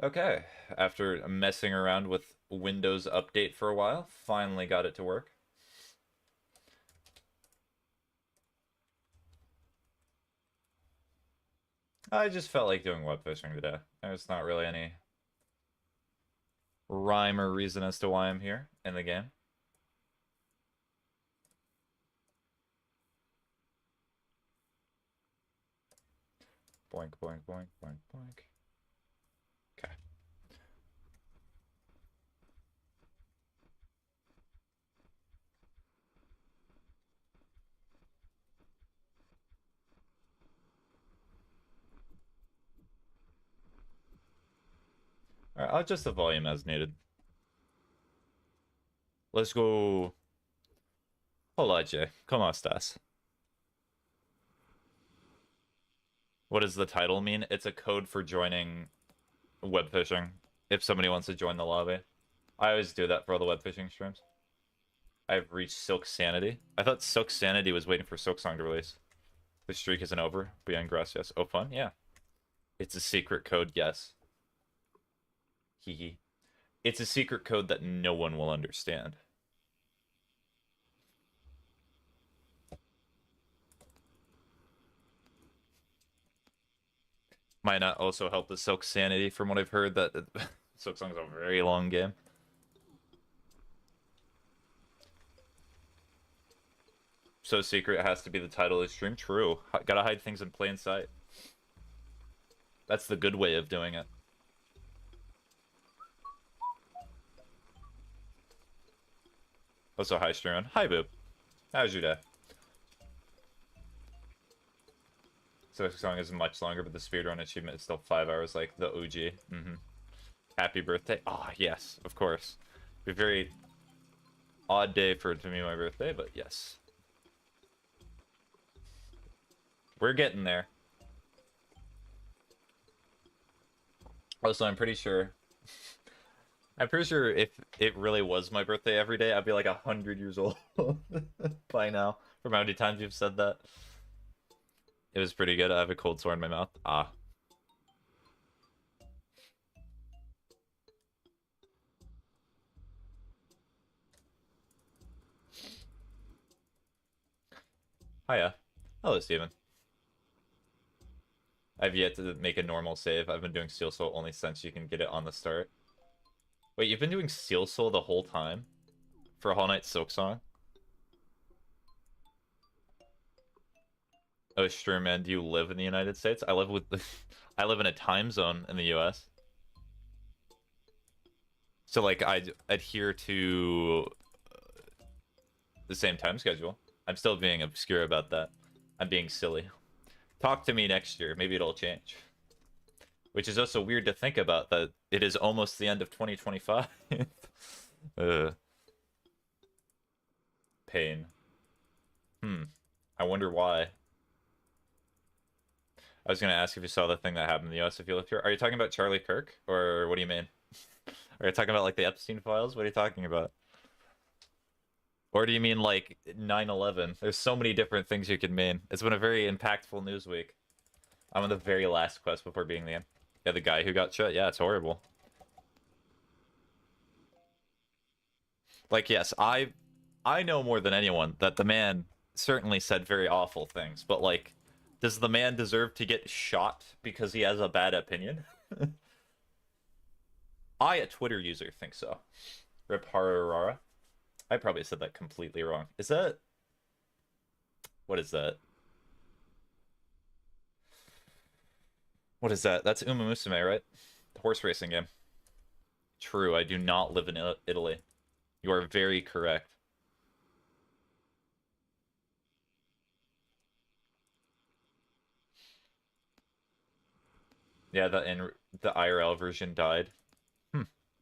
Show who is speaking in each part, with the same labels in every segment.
Speaker 1: Okay, after messing around with Windows Update for a while, finally got it to work. I just felt like doing web fishing today. There's not really any rhyme or reason as to why I'm here in the game. Boink, boink, boink, boink, boink. Okay. Alright, I'll adjust the volume as needed. Let's go. Hola, Jay. ¿Cómo estás? What does the title mean? It's a code for joining web fishing. If somebody wants to join the lobby. I always do that for all the web fishing streams. I've reached Silk Sanity. I thought Silk Sanity was waiting for Silksong to release. The streak isn't over. Beyond gracias. Oh, fun? Yeah. It's a secret code, yes. Hee hee. It's a secret code that no one will understand. Might not also help the Silk Sanity, from what I've heard, that Silksong's a very long game. So secret it has to be the title of the stream. True. Gotta hide things in plain sight. That's the good way of doing it. Also, hi, Streamin. Hi, Boop. How's your day? So the song is much longer, but the speedrun achievement is still 5 hours, like the OG. Happy birthday. Ah, yes, of course. Be a very odd day for it to be my birthday, but yes. We're getting there. Also, I'm pretty sure if it really was my birthday every day, I'd be like 100 years old by now. From how many times you've said that. It was pretty good. I have a cold sore in my mouth. Ah. Hiya. Hello, Steven. I've yet to make a normal save. I've been doing Steel Soul only since you can get it on the start. Wait, you've been doing Steel Soul the whole time? For Hollow Knight Silksong? Oh, sure, man. Do you live in the United States? I live with I live in a time zone in the US. So, like, I adhere to the same time schedule. I'm still being obscure about that. I'm being silly. Talk to me next year. Maybe it'll change. Which is also weird to think about, that it is almost the end of 2025. Pain. I wonder why. I was going to ask if you saw the thing that happened in the US if you lived here. Are you talking about Charlie Kirk? Or what do you mean? Are you talking about, like, the Epstein files? What are you talking about? Or do you mean, like, 9/11? There's so many different things you could mean. It's been a very impactful news week. I'm on the very last quest before being the end. Yeah, the guy who got shot. Yeah, it's horrible. Like, yes, I know more than anyone that the man certainly said very awful things, but, like, does the man deserve to get shot because he has a bad opinion? I, a Twitter user, think so. Rip Hararara. I probably said that completely wrong. Is that... What is that? What is that? That's Uma Musume, right? The horse racing game. True, I do not live in Italy. You are very correct. Yeah, the IRL version died.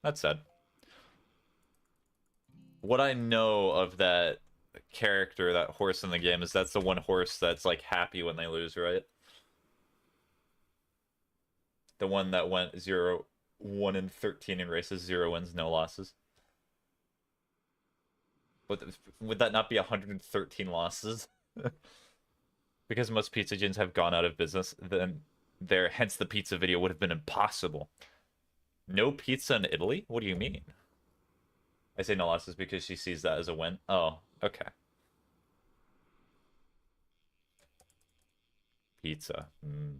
Speaker 1: That's sad. What I know of that character, that horse in the game, is that's the one horse that's, like, happy when they lose, right? The one that went 0, 1 in 13 in races, 0 wins, no losses. Would that not be 113 losses? Because most pizza gyms have gone out of business, then hence the pizza video would have been impossible. No pizza in Italy? What do you mean? I say no losses because she sees that as a win. Oh, okay. Pizza. Mm.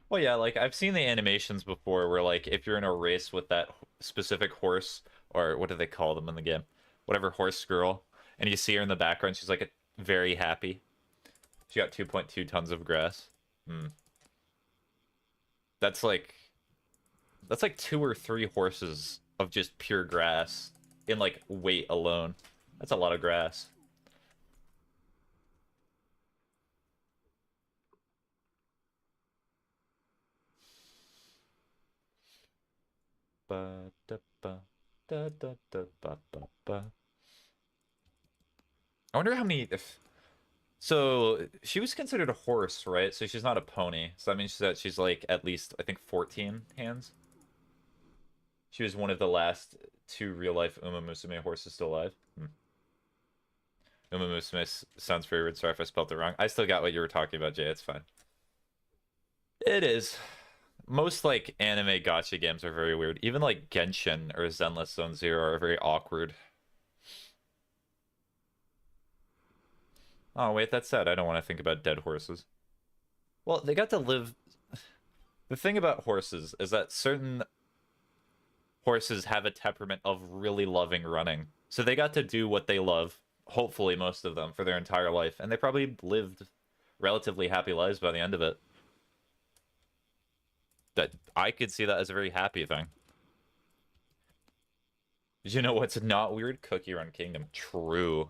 Speaker 1: Well, yeah, like I've seen the animations before where like if you're in a race with that specific horse, or what do they call them in the game? Whatever horse girl, and you see her in the background, she's like very happy. She got 2.2 tons of grass. Hmm. That's like that's like 2 or 3 horses of just pure grass in like weight alone. That's a lot of grass. Ba, da, ba, da, da, da, ba, ba, ba. I wonder how many. So she was considered a horse, right? So she's not a pony. So that means that she's like at least I think 14 hands. She was one of the last 2 real-life Uma Musume horses still alive. Uma Musume sounds very weird. Sorry if I spelled it wrong. I still got what you were talking about, Jay. It's fine. It is. Most like anime gotcha games are very weird. Even like Genshin or Zenless Zone Zero are very awkward. Oh wait, that's sad. I don't want to think about dead horses. Well, they got to live. The thing about horses is that certain horses have a temperament of really loving running. So they got to do what they love, hopefully most of them, for their entire life. And they probably lived relatively happy lives by the end of it. That I could see that as a very happy thing. You know what's not weird? Cookie Run Kingdom. True.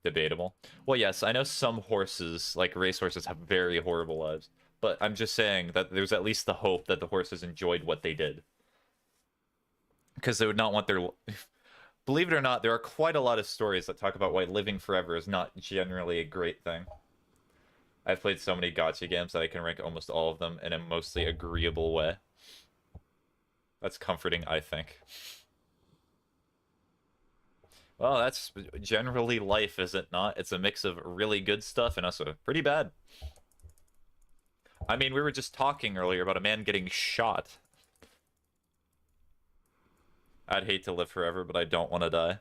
Speaker 1: Debatable. Well, yes, I know some horses, like racehorses, have very horrible lives. But I'm just saying that there's at least the hope that the horses enjoyed what they did. Because they would not want their... Believe it or not, there are quite a lot of stories that talk about why living forever is not generally a great thing. I've played so many gacha games that I can rank almost all of them in a mostly agreeable way. That's comforting, I think. Well, that's generally life, is it not? It's a mix of really good stuff and also pretty bad. I mean, we were just talking earlier about a man getting shot. I'd hate to live forever, but I don't want to die.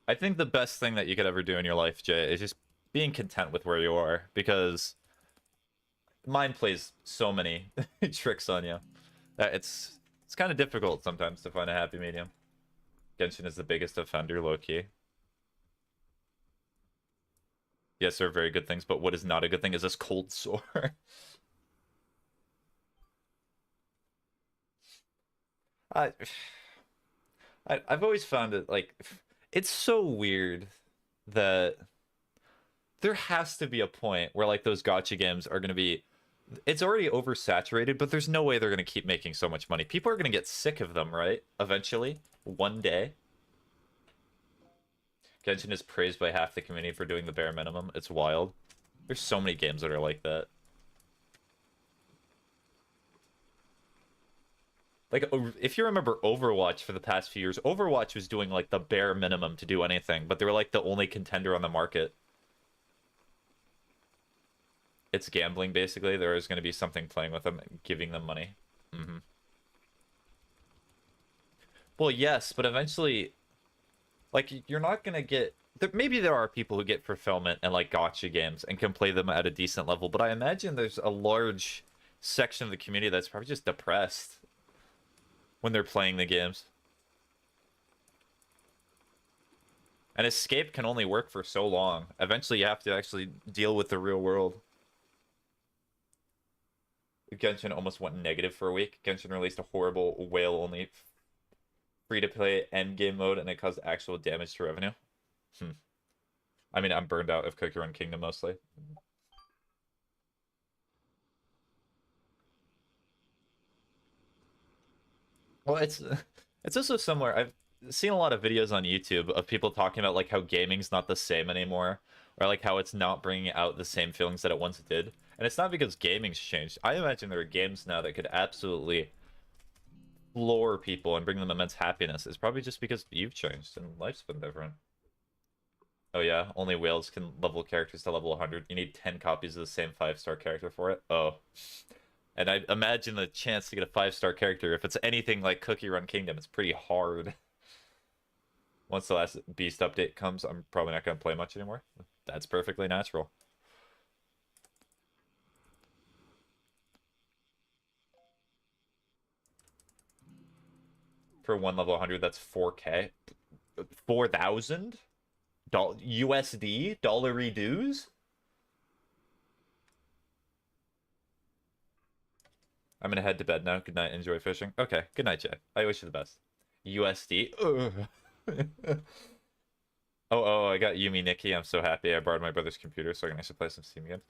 Speaker 1: I think the best thing that you could ever do in your life, Jay, is just being content with where you are, because mind plays so many tricks on you that it's kind of difficult sometimes to find a happy medium. Genshin is the biggest offender, low-key. Yes, there are very good things, but what is not a good thing is this cold sore. I, I've always found it, like, it's so weird that there has to be a point where, like, those gacha games are going to be... It's already oversaturated, but there's no way they're going to keep making so much money. People are going to get sick of them, right? Eventually. One day. Genshin is praised by half the community for doing the bare minimum. It's wild. There's so many games that are like that. Like, if you remember Overwatch for the past few years, Overwatch was doing, like, the bare minimum to do anything, but they were, like, the only contender on the market. It's gambling, basically. There is going to be something playing with them, giving them money. Well, yes, but eventually, like, you're not going to get... Maybe there are people who get fulfillment in, like, gacha games and can play them at a decent level, but I imagine there's a large section of the community that's probably just depressed when they're playing the games. And escape can only work for so long. Eventually, you have to actually deal with the real world. Genshin almost went negative for a week. Genshin released a horrible whale-only free-to-play endgame mode, and it caused actual damage to revenue. I mean, I'm burned out of Cookie Run Kingdom, mostly. Well, it's also somewhere I've seen a lot of videos on YouTube of people talking about like how gaming's not the same anymore, or like how it's not bringing out the same feelings that it once did. And it's not because gaming's changed. I imagine there are games now that could absolutely floor people and bring them immense happiness is probably just because you've changed and life's been different. Oh yeah, only whales can level characters to level 100. You need 10 copies of the same 5-star character for it. Oh. And I imagine the chance to get a 5-star character, if it's anything like Cookie Run Kingdom, it's pretty hard. Once the last Beast update comes, I'm probably not going to play much anymore. That's perfectly natural. For one level 100, that's 4K. 4,000? USD? Dollary dues? I'm gonna head to bed now. Good night. Enjoy fishing. Okay. Good night, Jay. I wish you the best. USD. Oh, I got Yumi Nikki. I'm so happy. I borrowed my brother's computer so I can actually play some Steam games.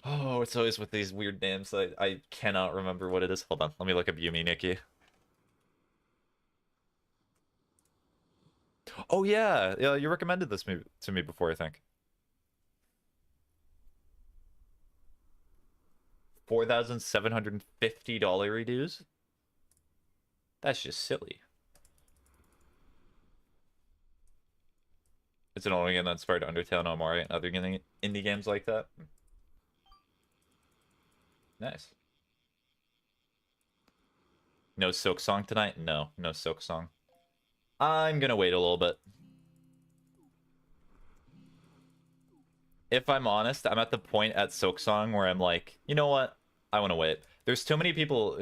Speaker 1: Oh, it's always with these weird names. I cannot remember what it is. Hold on. Let me look up Yumi Nikki. Oh, yeah. Yeah, you recommended this to me before, I think. 4,750 dollar dues? That's just silly. It's an old game that inspired Undertale and Omori and other indie games like that. Nice. No Silk Song tonight? No Silk Song. I'm gonna wait a little bit. If I'm honest, I'm at the point at Silk Song where I'm like, you know what? I want to wait. There's too many people.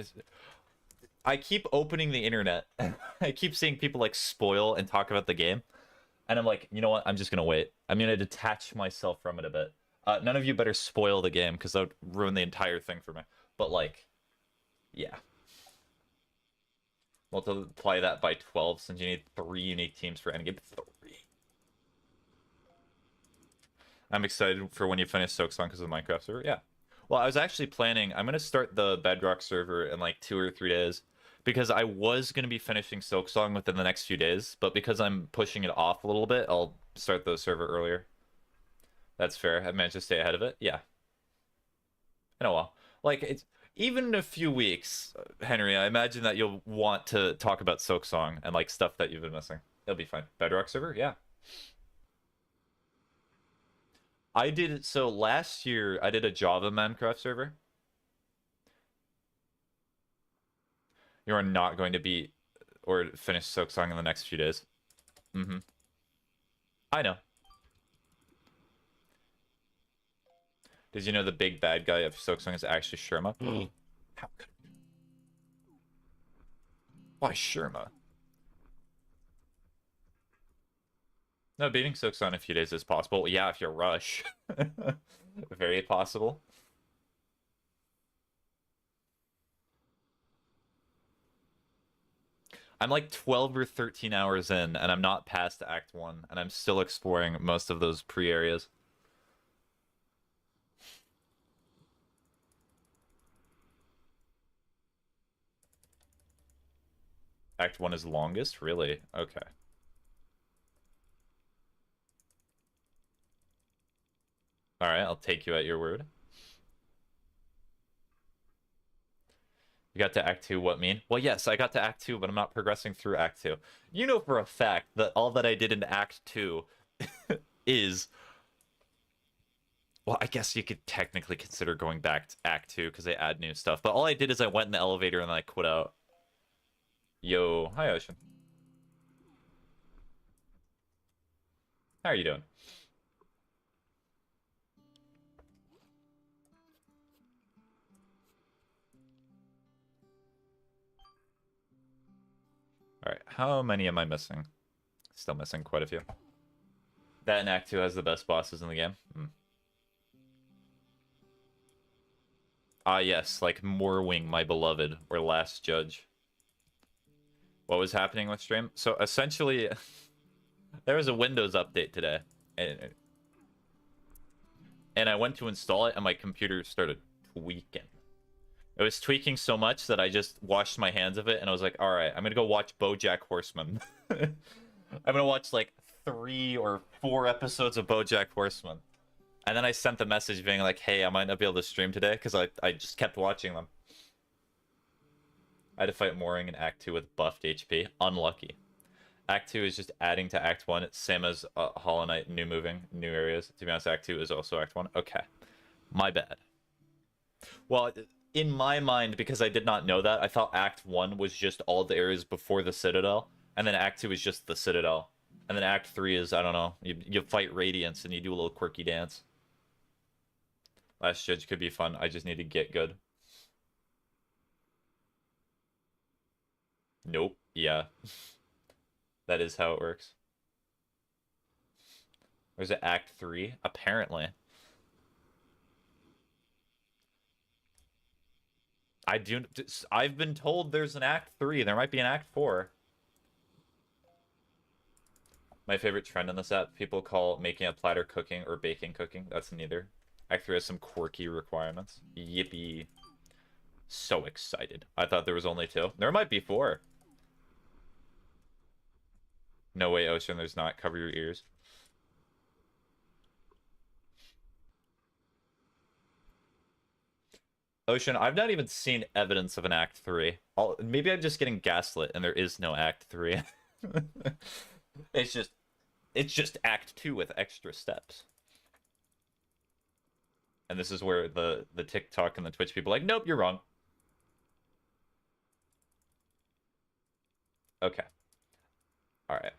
Speaker 1: I keep opening the internet. I keep seeing people like spoil and talk about the game. And I'm like, you know what? I'm just going to wait. I'm going to detach myself from it a bit. None of you better spoil the game because that would ruin the entire thing for me. But like, yeah. Multiply that by 12 since you need 3 unique teams for endgame. 3. I'm excited for when you finish Silk Song because of the Minecraft server. Yeah. Well, I was actually planning, I'm going to start the Bedrock server in like 2 or 3 days because I was going to be finishing Silk Song within the next few days, but because I'm pushing it off a little bit, I'll start the server earlier. That's fair. I managed to stay ahead of it. Yeah. In a while. Like, it's even in a few weeks, Henry, I imagine that you'll want to talk about Silk Song and like stuff that you've been missing. It'll be fine. Bedrock server? Yeah. I did so last year. I did a Java Minecraft server. You are not going to beat or finish Silk Song in the next few days. I know. Did you know the big bad guy of Silk Song is actually Sherma? How could? Why Sherma? No, beating Silk Song in a few days is possible. Yeah, if you rush. Very possible. I'm like 12 or 13 hours in, and I'm not past Act 1, and I'm still exploring most of those pre-areas. Act 1 is longest? Really? Okay. Alright, I'll take you at your word. You got to Act 2, what mean? Well, yes, I got to Act 2, but I'm not progressing through Act 2. You know for a fact that all that I did in Act 2 is... Well, I guess you could technically consider going back to Act 2 because they add new stuff. But all I did is I went in the elevator and then I quit out. Yo, hi Ocean. How are you doing? Alright, how many am I missing? Still missing quite a few. That in Act 2 has the best bosses in the game. Ah, yes, like Morwing, my beloved, or Last Judge. What was happening with stream? So essentially, there was a Windows update today, and I went to install it, and my computer started tweaking. It was tweaking so much that I just washed my hands of it, and I was like, all right, I'm gonna go watch BoJack Horseman. I'm gonna watch like 3 or 4 episodes of BoJack Horseman. And then I sent the message being like, hey, I might not be able to stream today, because I just kept watching them. I had to fight Mooring in Act 2 with buffed HP. Unlucky. Act 2 is just adding to Act 1. It's same as Hollow Knight, new moving, new areas. To be honest, Act 2 is also Act 1. Okay. My bad. Well, in my mind, because I did not know that, I thought Act 1 was just all the areas before the Citadel, and then Act 2 is just the Citadel. And then Act 3 is, I don't know, you fight Radiance and you do a little quirky dance. Last Judge could be fun. I just need to get good. Nope. Yeah. That is how it works. Or is it Act 3? Apparently. I've been told there's an Act 3. There might be an Act 4. My favorite trend in this app, people call making a platter cooking or baking cooking. That's neither. Act 3 has some quirky requirements. Yippee. So excited. I thought there was only 2. There might be 4. No way, Ocean, there's not. Cover your ears. Ocean, I've not even seen evidence of an Act 3. Maybe I'm just getting gaslit and there is no Act 3. It's just Act 2 with extra steps. And this is where the TikTok and the Twitch people are like, nope, you're wrong. Okay. Alright.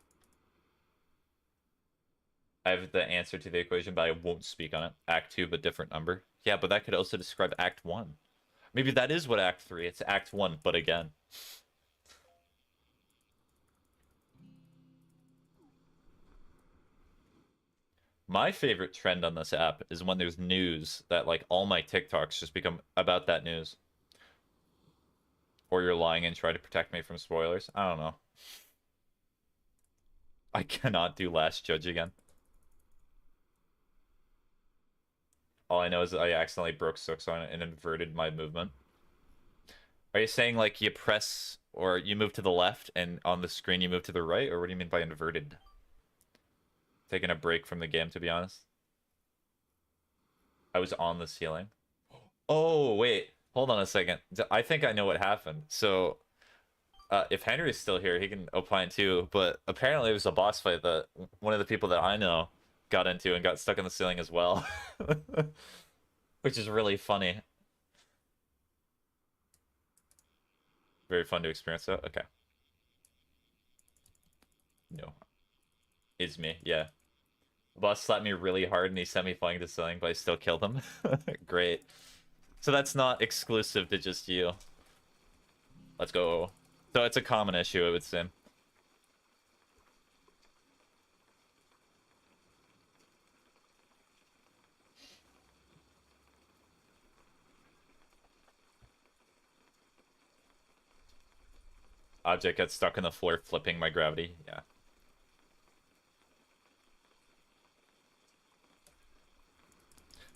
Speaker 1: I have the answer to the equation, but I won't speak on it. Act 2, but different number. Yeah, but that could also describe Act 1. Maybe that is what Act 3. It's Act 1, but again. My favorite trend on this app is when there's news that, like, all my TikToks just become about that news. Or you're lying and try to protect me from spoilers. I don't know. I cannot do Last Judge again. All I know is that I accidentally broke 6 on it and inverted my movement. Are you saying, like, you press or you move to the left and on the screen you move to the right? Or what do you mean by inverted? Taking a break from the game, to be honest. I was on the ceiling. Oh, wait. Hold on a second. I think I know what happened. So, if Henry's still here, he can opine too. But apparently it was a boss fight that one of the people that I know got into and got stuck in the ceiling as well. Which is really funny. Very fun to experience that. Okay. No. It's me, yeah. The boss slapped me really hard and he sent me flying to the ceiling, but I still killed him. Great. So that's not exclusive to just you. Let's go. So it's a common issue, it would seem. Object gets stuck in the floor, flipping my gravity. Yeah.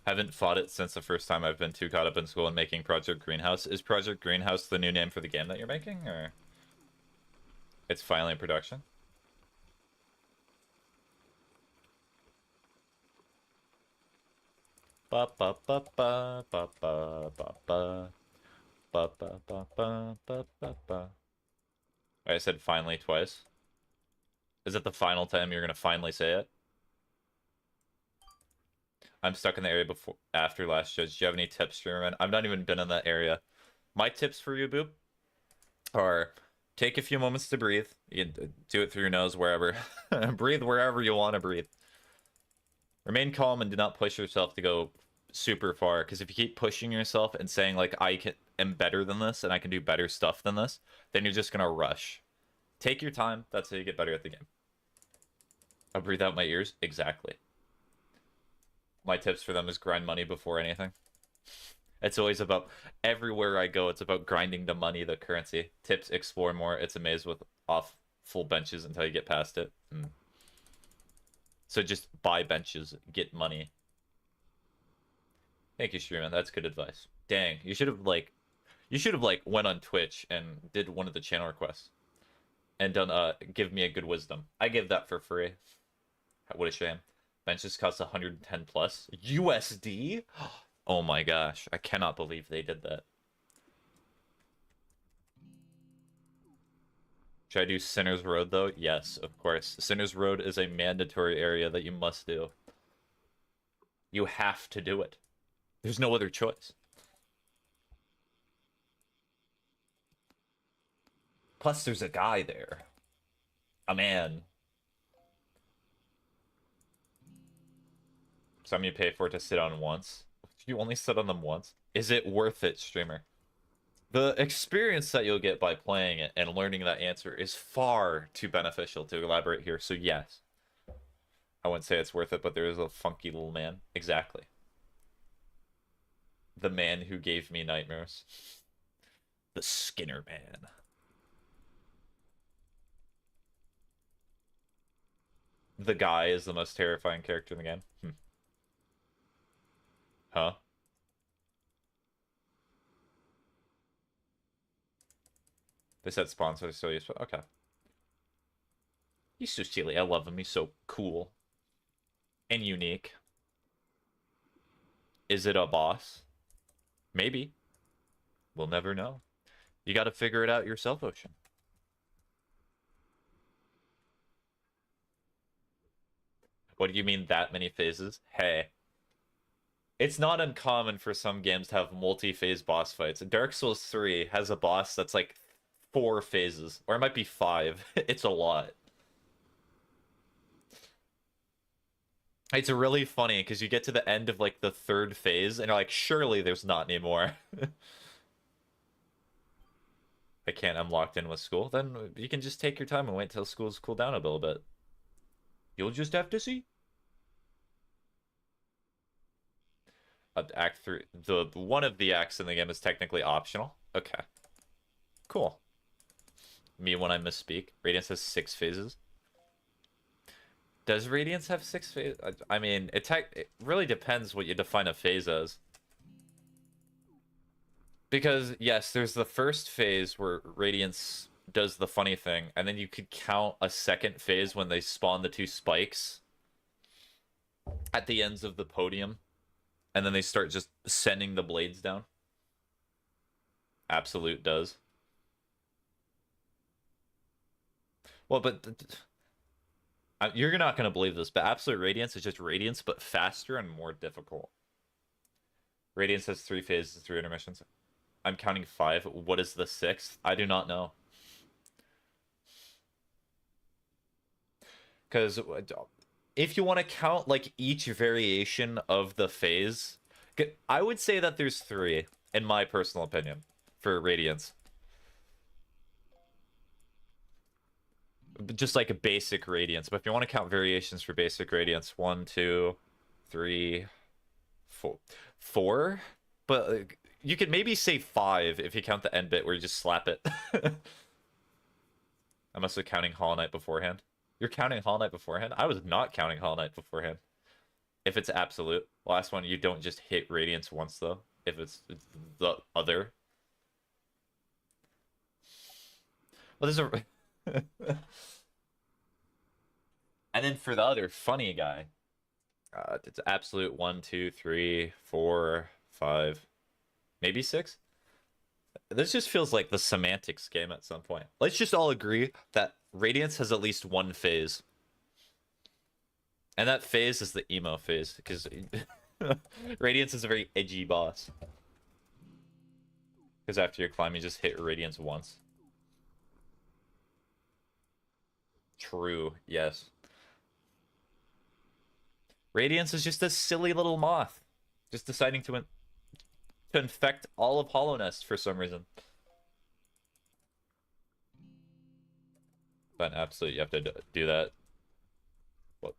Speaker 1: Haven't fought it since the first time I've been too caught up in school and making Project Greenhouse. Is Project Greenhouse the new name for the game that you're making, or it's finally in production? Ba ba ba ba ba ba ba ba ba ba ba ba ba ba ba. I said finally twice. Is it the final time you're gonna finally say it? I'm stuck in the area after Last Judge. Do you have any tips, streamer? I've not even been in that area. My tips for you, Boop, are take a few moments to breathe. You can do it through your nose, wherever. Breathe wherever you want to breathe. Remain calm and do not push yourself to go super far. Because if you keep pushing yourself and saying, like, am better than this and I can do better stuff than this, then you're just going to rush. Take your time. That's how you get better at the game. I'll breathe out my ears. Exactly. My tips for them is grind money before anything. It's always about, everywhere I go, it's about grinding the money, the currency. Tips, explore more. It's a maze with off full benches until you get past it. So just buy benches, get money. Thank you, Streaman. That's good advice. Dang, you should have went on Twitch and did one of the channel requests. And done, give me a good wisdom. I gave that for free. What a shame. Benches cost 110 plus USD. Oh my gosh, I cannot believe they did that. Should I do Sinner's Road, though? Yes, of course. Sinner's Road is a mandatory area that you must do. You have to do it. There's no other choice. Plus, there's a guy there. A man. Some you pay for it to sit on once. You only sit on them once. Is it worth it, streamer? The experience that you'll get by playing it and learning that answer is far too beneficial to elaborate here, so yes. I wouldn't say it's worth it, but there is a funky little man. Exactly. The man who gave me nightmares. The Skinner Man. The guy is the most terrifying character in the game. Huh? They said sponsors, so useful. Okay. He's so silly. I love him. He's so cool. And unique. Is it a boss? Maybe. We'll never know. You gotta figure it out yourself, Ocean. What do you mean that many phases? Hey. It's not uncommon for some games to have multi-phase boss fights. Dark Souls 3 has a boss that's like 4 phases. Or it might be 5. It's a lot. It's really funny because you get to the end of like the 3rd phase and you're like, surely there's not any more. I can't, I'm locked in with school. Then you can just take your time and wait till school's cool down a little bit. You'll just have to see. Act 3, one of the acts in the game is technically optional. Okay. Cool. Me when I misspeak. Radiance has 6 phases. Does Radiance have 6 phases? I mean, it really depends what you define a phase as. Because, yes, there's the first phase where Radiance does the funny thing, and then you could count a second phase when they spawn the 2 spikes at the ends of the podium, and then they start just sending the blades down. Absolute does. Well, but you're not going to believe this, but Absolute Radiance is just Radiance, but faster and more difficult. Radiance has 3 phases, 3 intermissions. I'm counting 5. What is the 6th? I do not know. Because if you want to count like each variation of the phase, I would say that there's 3, in my personal opinion, for Radiance. Just like a basic Radiance. But if you want to count variations for basic Radiance, 1, 2, 3, 4. 4? But you could maybe say 5 if you count the end bit where you just slap it. I must be counting Hollow Knight beforehand. You're counting Hollow Knight beforehand? I was not counting Hollow Knight beforehand. If it's absolute. Last one, you don't just hit Radiance once, though. If it's the other. Well, there's a... And then for the other funny guy, it's absolute 1, 2, 3, 4, 5, maybe 6. This just feels like the semantics game at some point. Let's just all agree that Radiance has at least 1 phase. And that phase is the emo phase, because Radiance is a very edgy boss. Because after you climb, you just hit Radiance once. True, yes. Radiance is just a silly little moth. Just deciding to infect all of Hollow Nest for some reason. But absolutely, you have to do that. Well,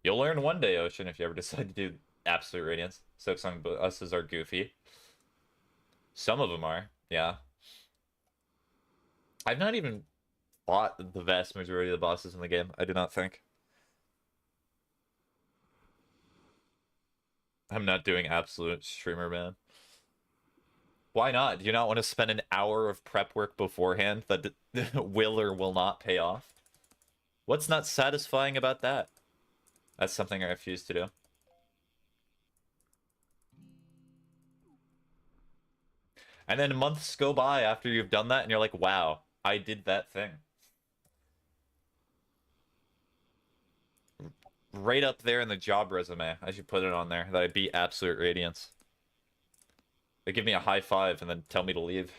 Speaker 1: you'll learn one day, Ocean, if you ever decide to do Absolute Radiance. Silksong buses are goofy. Some of them are, yeah. I've not even fought the vast majority of the bosses in the game, I do not think. I'm not doing Absolute Streamer, man. Why not? Do you not want to spend an hour of prep work beforehand that will or will not pay off? What's not satisfying about that? That's something I refuse to do. And then months go by after you've done that, and you're like, wow, I did that thing. right up there in the job resume. I should put it on there that I beat Absolute Radiance. They give me a high five and then tell me to leave.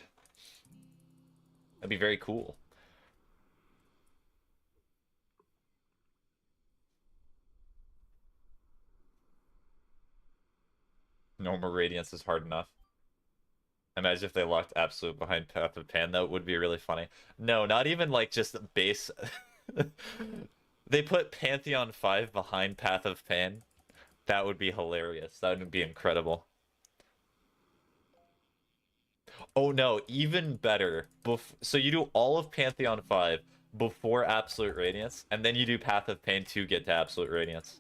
Speaker 1: That'd be very cool. Normal Radiance is hard enough. Imagine if they locked Absolute behind Path of Pan. That would be really funny. No, not even like just base. They put Pantheon 5 behind Path of Pan. That would be hilarious. That would be incredible. Oh no, even better. So you do all of Pantheon 5 before Absolute Radiance, and then you do Path of Pain to get to Absolute Radiance.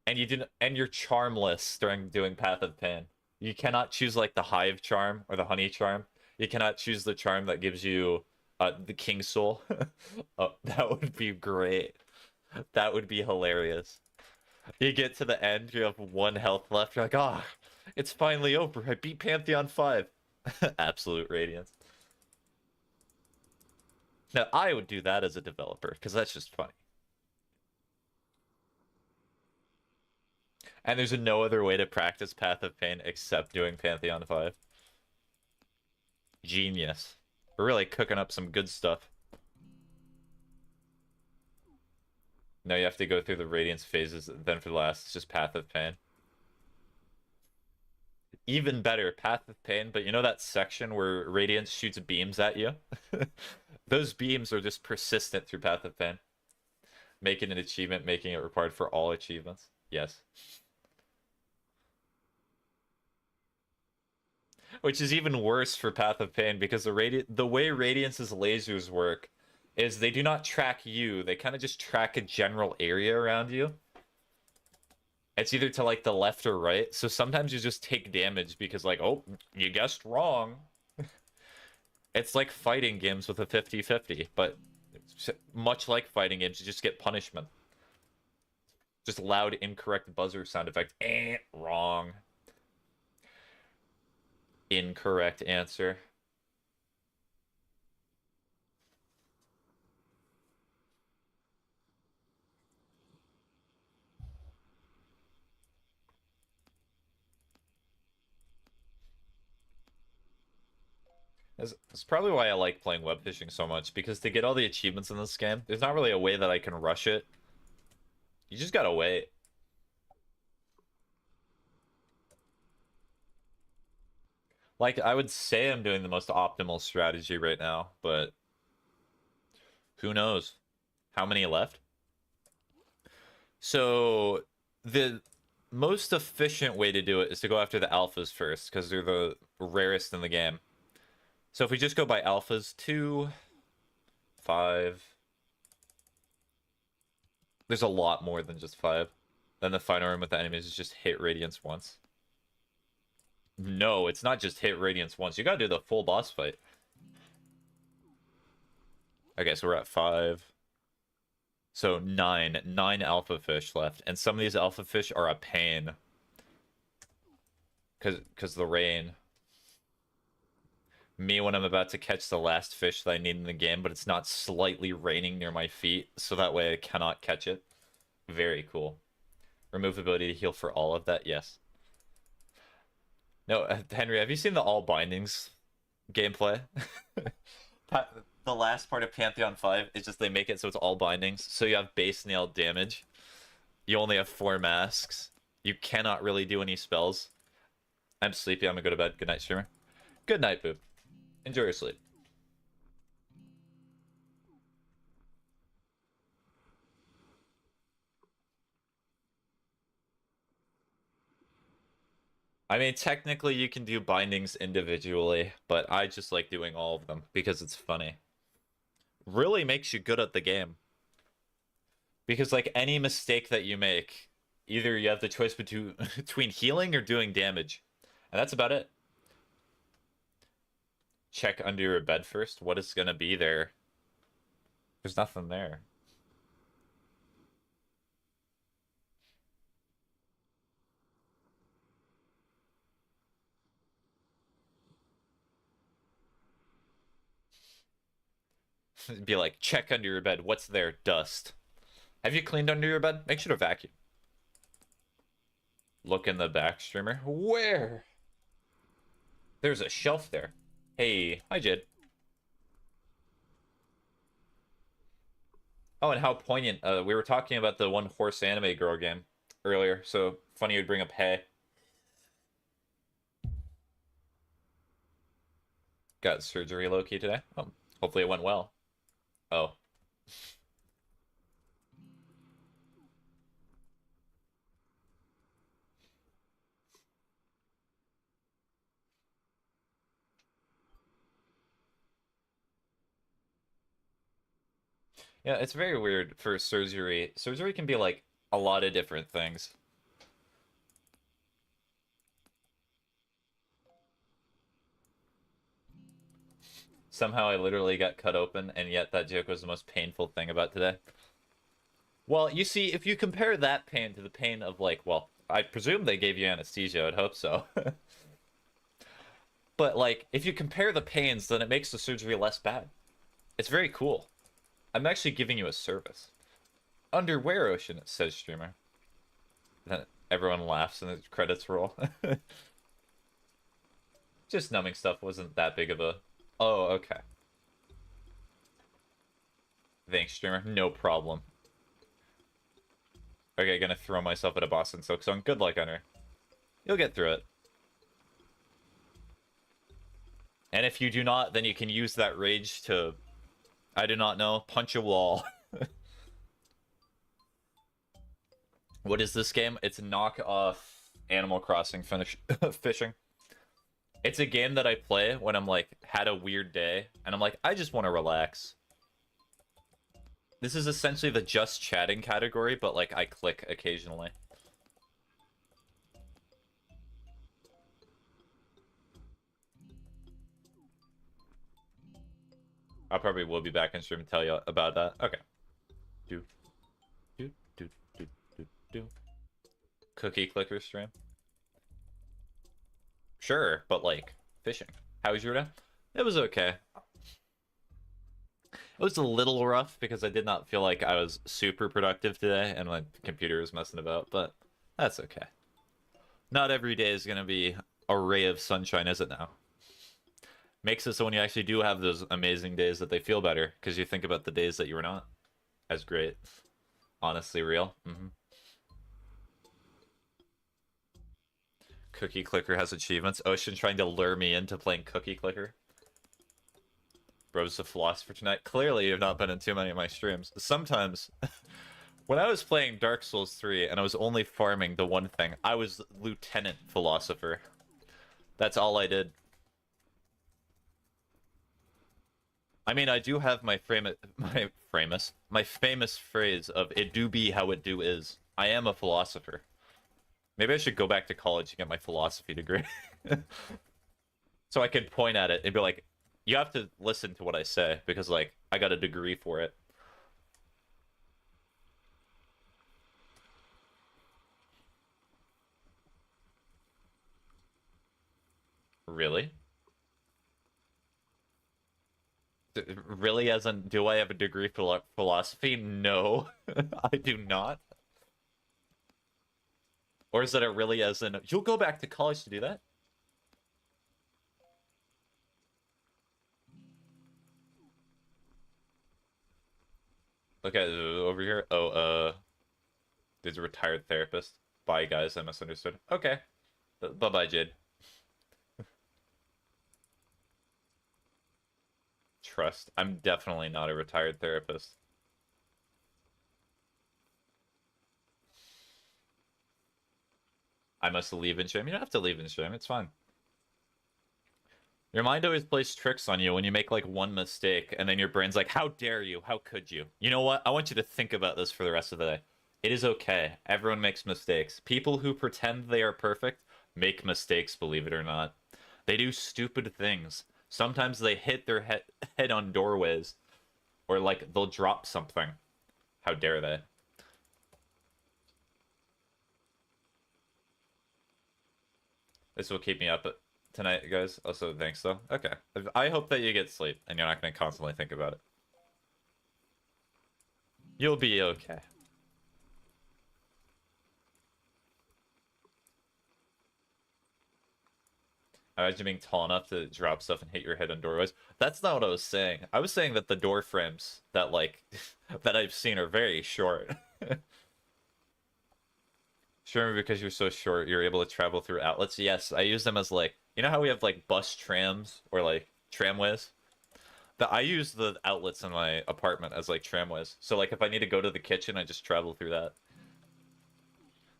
Speaker 1: And you didn't, and you're charmless during doing Path of Pain. You cannot choose like the Hive charm or the Honey charm. You cannot choose the charm that gives you the King Soul. Oh, that would be great. That would be hilarious. You get to the end, you have 1 health left. You're like, ah, oh, it's finally over. I beat Pantheon 5. Absolute Radiance. Now, I would do that as a developer, because that's just funny. And there's no other way to practice Path of Pain except doing Pantheon 5. Genius. We're really cooking up some good stuff. No, you have to go through the Radiance phases, then for the last, it's just Path of Pain. Even better, Path of Pain, but you know that section where Radiance shoots beams at you? Those beams are just persistent through Path of Pain. Making an achievement, making it required for all achievements. Yes. Which is even worse for Path of Pain, because the way Radiance's lasers work is they do not track you, they kind of just track a general area around you. It's either to like the left or right, so sometimes you just take damage because like, oh, you guessed wrong. It's like fighting games with a 50-50, but much like fighting games, you just get punishment. Just loud, incorrect buzzer sound effect. Wrong. Incorrect answer. That's probably why I like playing web fishing so much, because to get all the achievements in this game, there's not really a way that I can rush it. You just gotta wait. Like, I would say I'm doing the most optimal strategy right now, but who knows? How many left? So, the most efficient way to do it is to go after the alphas first, because they're the rarest in the game. So if we just go by alphas, 2, 5... There's a lot more than just 5. Then the final room with the enemies is just hit Radiance once. No, it's not just hit Radiance once. You gotta do the full boss fight. Okay, so we're at 5. So 9. 9 alpha fish left. And some of these alpha fish are a pain. Because the rain. Me when I'm about to catch the last fish that I need in the game, but it's not slightly raining near my feet, so that way I cannot catch it. Very cool. Remove ability to heal for all of that, yes. No, Henry, have you seen the all bindings gameplay? The last part of Pantheon 5 is just they make it so it's all bindings. So you have base nail damage. You only have 4 masks. You cannot really do any spells. I'm sleepy. I'm gonna go to bed. Good night, streamer. Good night, Boop. Enjoy your sleep. I mean, technically you can do bindings individually, but I just like doing all of them because it's funny. Really makes you good at the game. Because like any mistake that you make, either you have the choice between healing or doing damage. And that's about it. Check under your bed first. What is gonna be there? There's nothing there. Be like, check under your bed. What's there? Dust. Have you cleaned under your bed? Make sure to vacuum. Look in the back, streamer. Where? There's a shelf there. Hey, hi, Jid. Oh, and how poignant. We were talking about the one horse anime girl game earlier, so funny you'd bring up Hey. Got surgery low-key today. Oh, hopefully it went well. Oh. Yeah, it's very weird for surgery. Surgery can be like a lot of different things. Somehow I literally got cut open, and yet that joke was the most painful thing about today. Well, you see, if you compare that pain to the pain of, like, well, I presume they gave you anesthesia, I'd hope so. But, like, if you compare the pains, then it makes the surgery less bad. It's very cool. I'm actually giving you a service. Underwear Ocean, it says streamer. Then everyone laughs and the credits roll. Just numbing stuff wasn't that big of a... Oh, okay. Thanks, streamer. No problem. Okay, gonna throw myself at a Boston Silk Song. Good luck, Hunter. You'll get through it. And if you do not, then you can use that rage to... I do not know. Punch a wall. What is this game? It's knockoff Animal Crossing fishing. It's a game that I play when I'm like, had a weird day, and I'm like, I just want to relax. This is essentially the just chatting category, but like I click occasionally. I probably will be back in stream and tell you about that. Okay. Do. Cookie clicker stream. Sure, but like fishing. How was your day? It was okay. It was a little rough because I did not feel like I was super productive today and my computer was messing about, but that's okay. Not every day is going to be a ray of sunshine, is it now? Makes it so when you actually do have those amazing days that they feel better because you think about the days that you were not as great. Honestly real. Cookie Clicker has achievements. Ocean trying to lure me into playing Cookie Clicker. Bro's the philosopher tonight. Clearly, you've not been in too many of my streams. Sometimes, when I was playing Dark Souls 3 and I was only farming the one thing, I was Lieutenant Philosopher. That's all I did. I mean, I do have my famous phrase of "it do be how it do is." I am a philosopher. Maybe I should go back to college and get my philosophy degree. So I could point at it and be like, you have to listen to what I say, because, like, I got a degree for it. Really? Really, as in, do I have a degree for philosophy? No, I do not. Or is it a really as in, you'll go back to college to do that? Look at over here. Oh, there's a retired therapist. Bye, guys. I misunderstood. Okay. Bye-bye, Jid. Trust. I'm definitely not a retired therapist. I must leave in shame. You don't have to leave in shame. It's fine. Your mind always plays tricks on you when you make, like, one mistake, and then your brain's like, how dare you? How could you? You know what? I want you to think about this for the rest of the day. It is okay. Everyone makes mistakes. People who pretend they are perfect make mistakes, believe it or not. They do stupid things. Sometimes they hit their head on doorways, or, like, they'll drop something. How dare they? This will keep me up tonight, guys. Also, thanks, though. Okay. I hope that you get sleep, and you're not going to constantly think about it. You'll be okay. Imagine being tall enough to drop stuff and hit your head on doorways. That's not what I was saying. I was saying that the door frames that, like, that I've seen are very short. Sure, because you're so short, you're able to travel through outlets. Yes, I use them as, like, you know how we have, like, bus trams or, like, tramways? But I use the outlets in my apartment as, like, tramways. So, like, if I need to go to the kitchen, I just travel through that.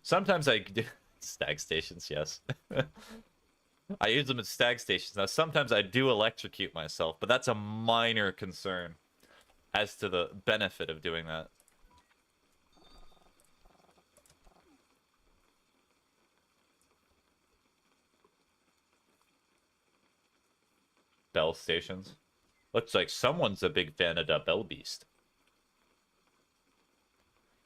Speaker 1: Sometimes I do stag stations, yes. I use them as stag stations. Now, sometimes I do electrocute myself, but that's a minor concern as to the benefit of doing that. Bell stations. Looks like someone's a big fan of the Bell Beast.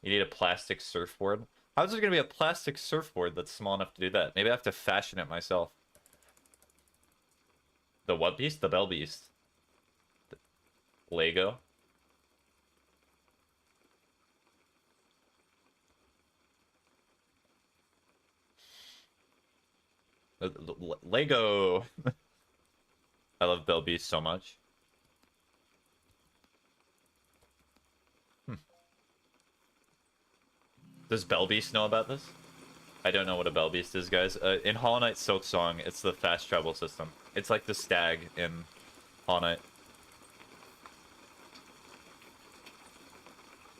Speaker 1: You need a plastic surfboard. How's there gonna be a plastic surfboard that's small enough to do that? Maybe I have to fashion it myself. The what beast? The Bell Beast. Lego. Lego. I love Bell Beast so much. Does Bell Beast know about this? I don't know what a Bell Beast is, guys. In Hollow Knight Silk Song, it's the fast travel system. It's like the stag in Hollow Knight.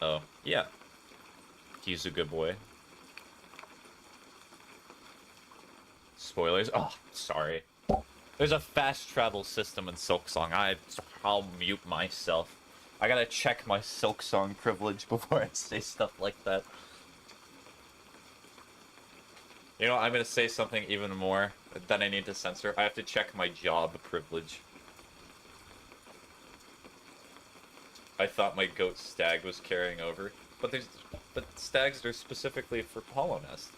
Speaker 1: Oh, yeah. He's a good boy. Spoilers? Oh, sorry. There's a fast travel system in Silk Song. I'll mute myself. I gotta check my Silk Song privilege before I say stuff like that. You know, I'm gonna say something even more that I need to censor. I have to check my job privilege. I thought my goat stag was carrying over, but stags are specifically for Hollow Nest.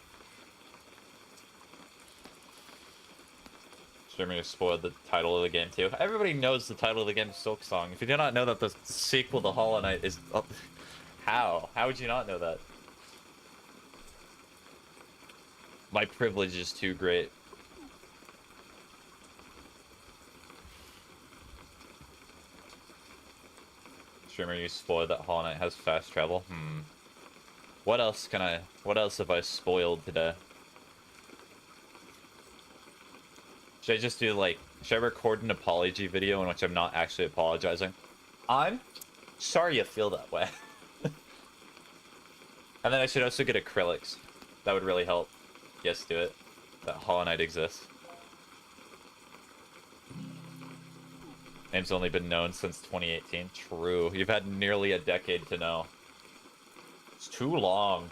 Speaker 1: Jeremy just spoiled the title of the game too. Everybody knows the title of the game is Silk Song. If you do not know that the sequel to Hollow Knight is... Oh, how? How would you not know that? My privilege is too great. Streamer, you spoiled that Hollow Knight has fast travel. What else have I spoiled today? Should I just do, like, should I record an apology video in which I'm not actually apologizing? I'm sorry you feel that way. And then I should also get acrylics. That would really help. Yes, do it. That Hollow Knight exists. Name's only been known since 2018. True. You've had nearly a decade to know. It's too long.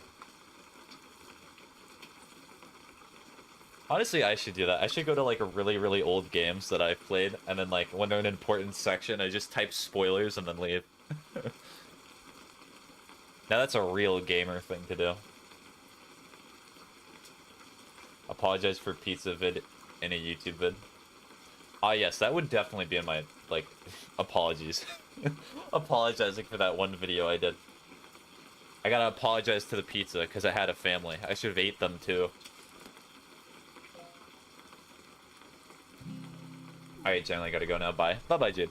Speaker 1: Honestly, I should do that. I should go to, like, a really, really old games that I've played, and then, like, when they're in an important section, I just type spoilers and then leave. Now that's a real gamer thing to do. Apologize for pizza vid in a YouTube vid. Ah, yes, that would definitely be in my, like, apologies. Apologizing for that one video I did. I gotta apologize to the pizza, because I had a family. I should have ate them, too. Alright, generally gotta go now. Bye. Bye-bye, Jade.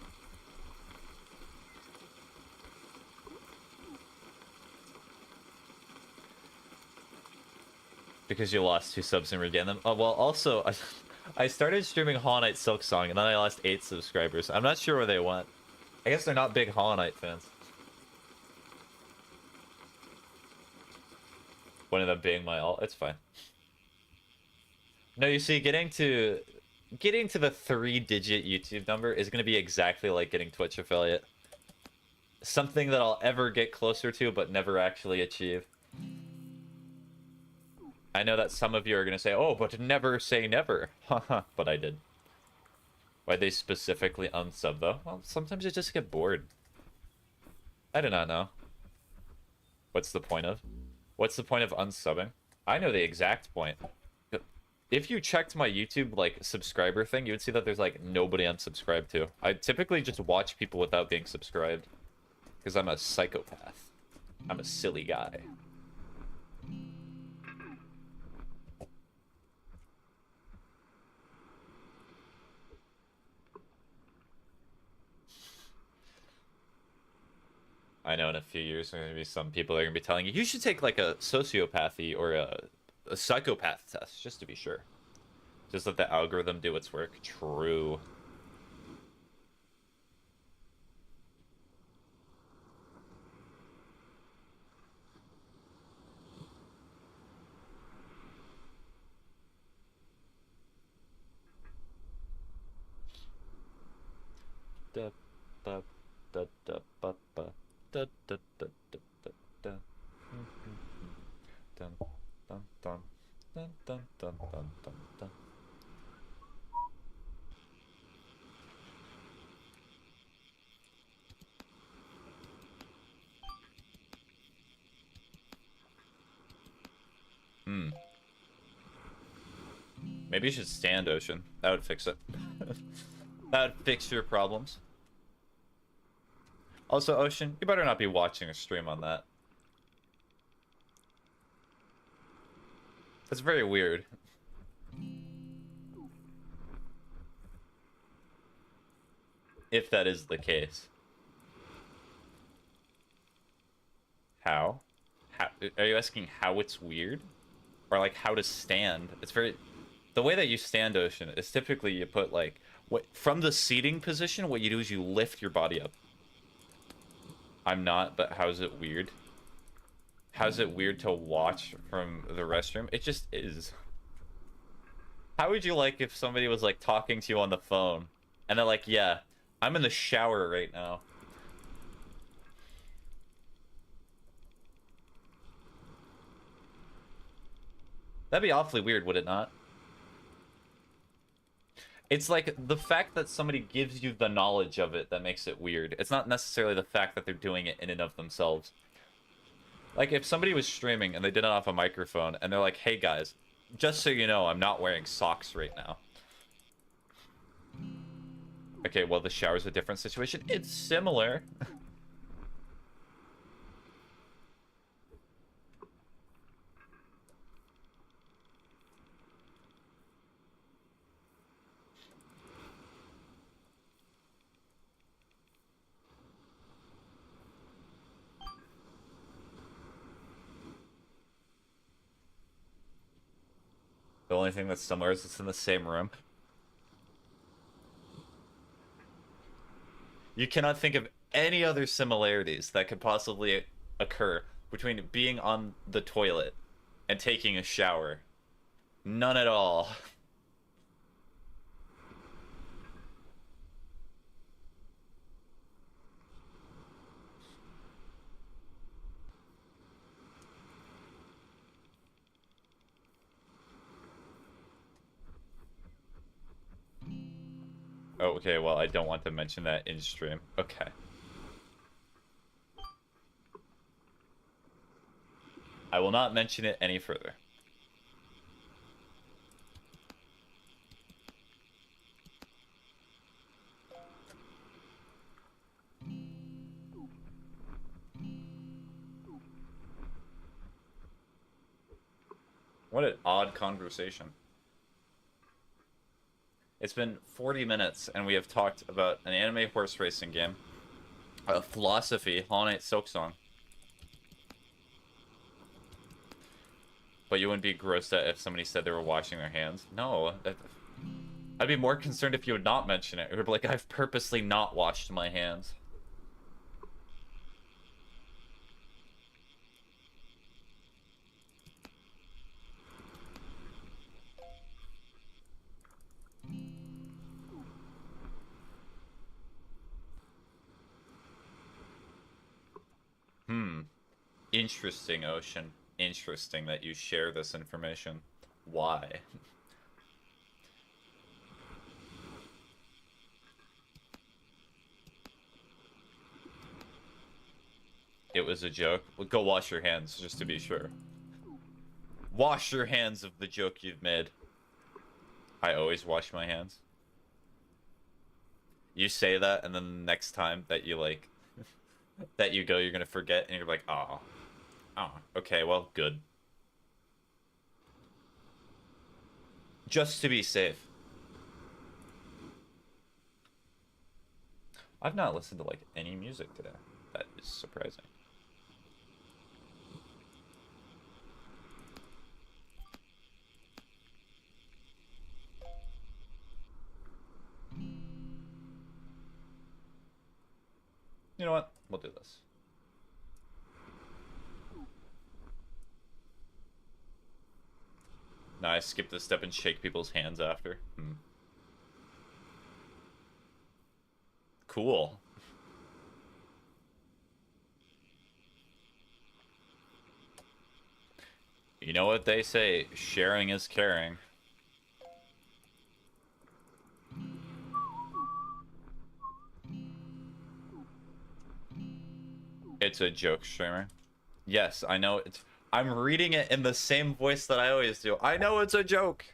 Speaker 1: Because you lost 2 subs and regained them. Oh, well, also, I started streaming Hollow Knight Silk Song, and then I lost 8 subscribers. I'm not sure where they went. I guess they're not big Hollow Knight fans. One of them being my alt. It's fine. No, you see, getting to the 3-digit YouTube number is going to be exactly like getting Twitch affiliate. Something that I'll ever get closer to, but never actually achieve. I know that some of you are going to say, oh, but never say never. Haha, but I did. Why'd they specifically unsub, though? Well, sometimes you just get bored. I do not know. What's the point of? What's the point of unsubbing? I know the exact point. If you checked my YouTube, like, subscriber thing, you would see that there's, like, nobody I'm subscribed to. I typically just watch people without being subscribed. Because I'm a psychopath. I'm a silly guy. I know in a few years there are gonna be some people that are gonna be telling you you should take like a sociopathy or a psychopath test just to be sure. Just let the algorithm do its work. True. Da, ba, da, da, ba, ba, da, da, da, da, da, da. Dun, dun, dun, dun, dun, dun, dun, dun, dun. Hmm. Maybe you should stand, Ocean. That would fix it. That would fix your problems. Also, Ocean, you better not be watching a stream on that. That's very weird. If that is the case. How? How? Are you asking how it's weird? Or like how to stand? It's very... The way that you stand, Ocean, is typically you put like... What, from the seating position, what you do is you lift your body up. I'm not, but how's it weird? How's it weird to watch from the restroom? It just is. How would you like if somebody was like talking to you on the phone and they're like, yeah, I'm in the shower right now. That'd be awfully weird, would it not? It's like the fact that somebody gives you the knowledge of it that makes it weird. It's not necessarily the fact that they're doing it in and of themselves. Like if somebody was streaming and they did it off a microphone and they're like, hey guys, just so you know, I'm not wearing socks right now. Okay, well, the shower's a different situation. It's similar. The only thing that's similar is it's in the same room. You cannot think of any other similarities that could possibly occur between being on the toilet and taking a shower. None at all. Oh, okay, well, I don't want to mention that in stream. Okay. I will not mention it any further. What an odd conversation. It's been 40 minutes, and we have talked about an anime horse racing game, a philosophy, Hollow Knight Silksong. But you wouldn't be grossed out if somebody said they were washing their hands? No. I'd be more concerned if you would not mention it. It would be like, I've purposely not washed my hands. Interesting, Ocean. Interesting that you share this information. Why? It was a joke. Well, go wash your hands, just to be sure. Wash your hands of the joke you've made. I always wash my hands. You say that, and then the next time that you, like, that you go, you're gonna forget, and you're like, oh. Oh, okay, well, good. Just to be safe. I've not listened to, like, any music today. That is surprising. You know what? We'll do this. No, I skip this step and shake people's hands after. Cool. You know what they say, sharing is caring. It's a joke, streamer. Yes, I know it's... I'm reading it in the same voice that I always do. I know it's a joke.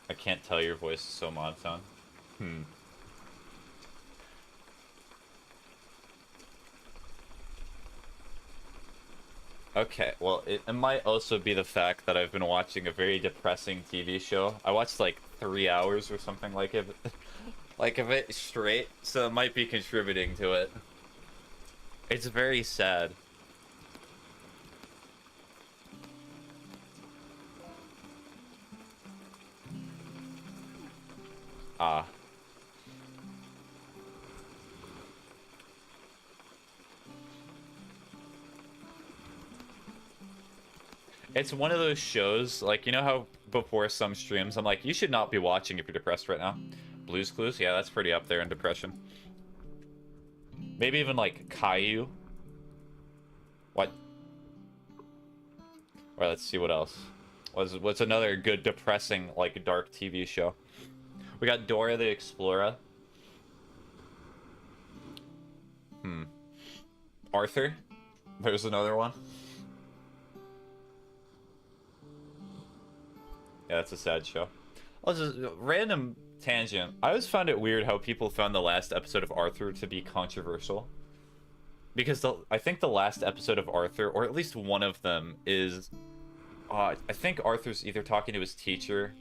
Speaker 1: I can't tell your voice is so monotone. Okay, well, it might also be the fact that I've been watching a very depressing TV show. I watched like 3 hours or something like it, like of it straight, so it might be contributing to it. It's very sad. Ah. It's one of those shows, like, you know how before some streams, I'm like, you should not be watching if you're depressed right now. Blue's Clues? Yeah, that's pretty up there in depression. Maybe even, like, Caillou? What? Alright, let's see what else. What's another good, depressing, like, dark TV show? We got Dora the Explorer. Arthur? There's another one. Yeah, that's a sad show. Oh, just a random tangent. I always found it weird how people found the last episode of Arthur to be controversial. Because I think the last episode of Arthur, or at least one of them, is... I think Arthur's either talking to his teacher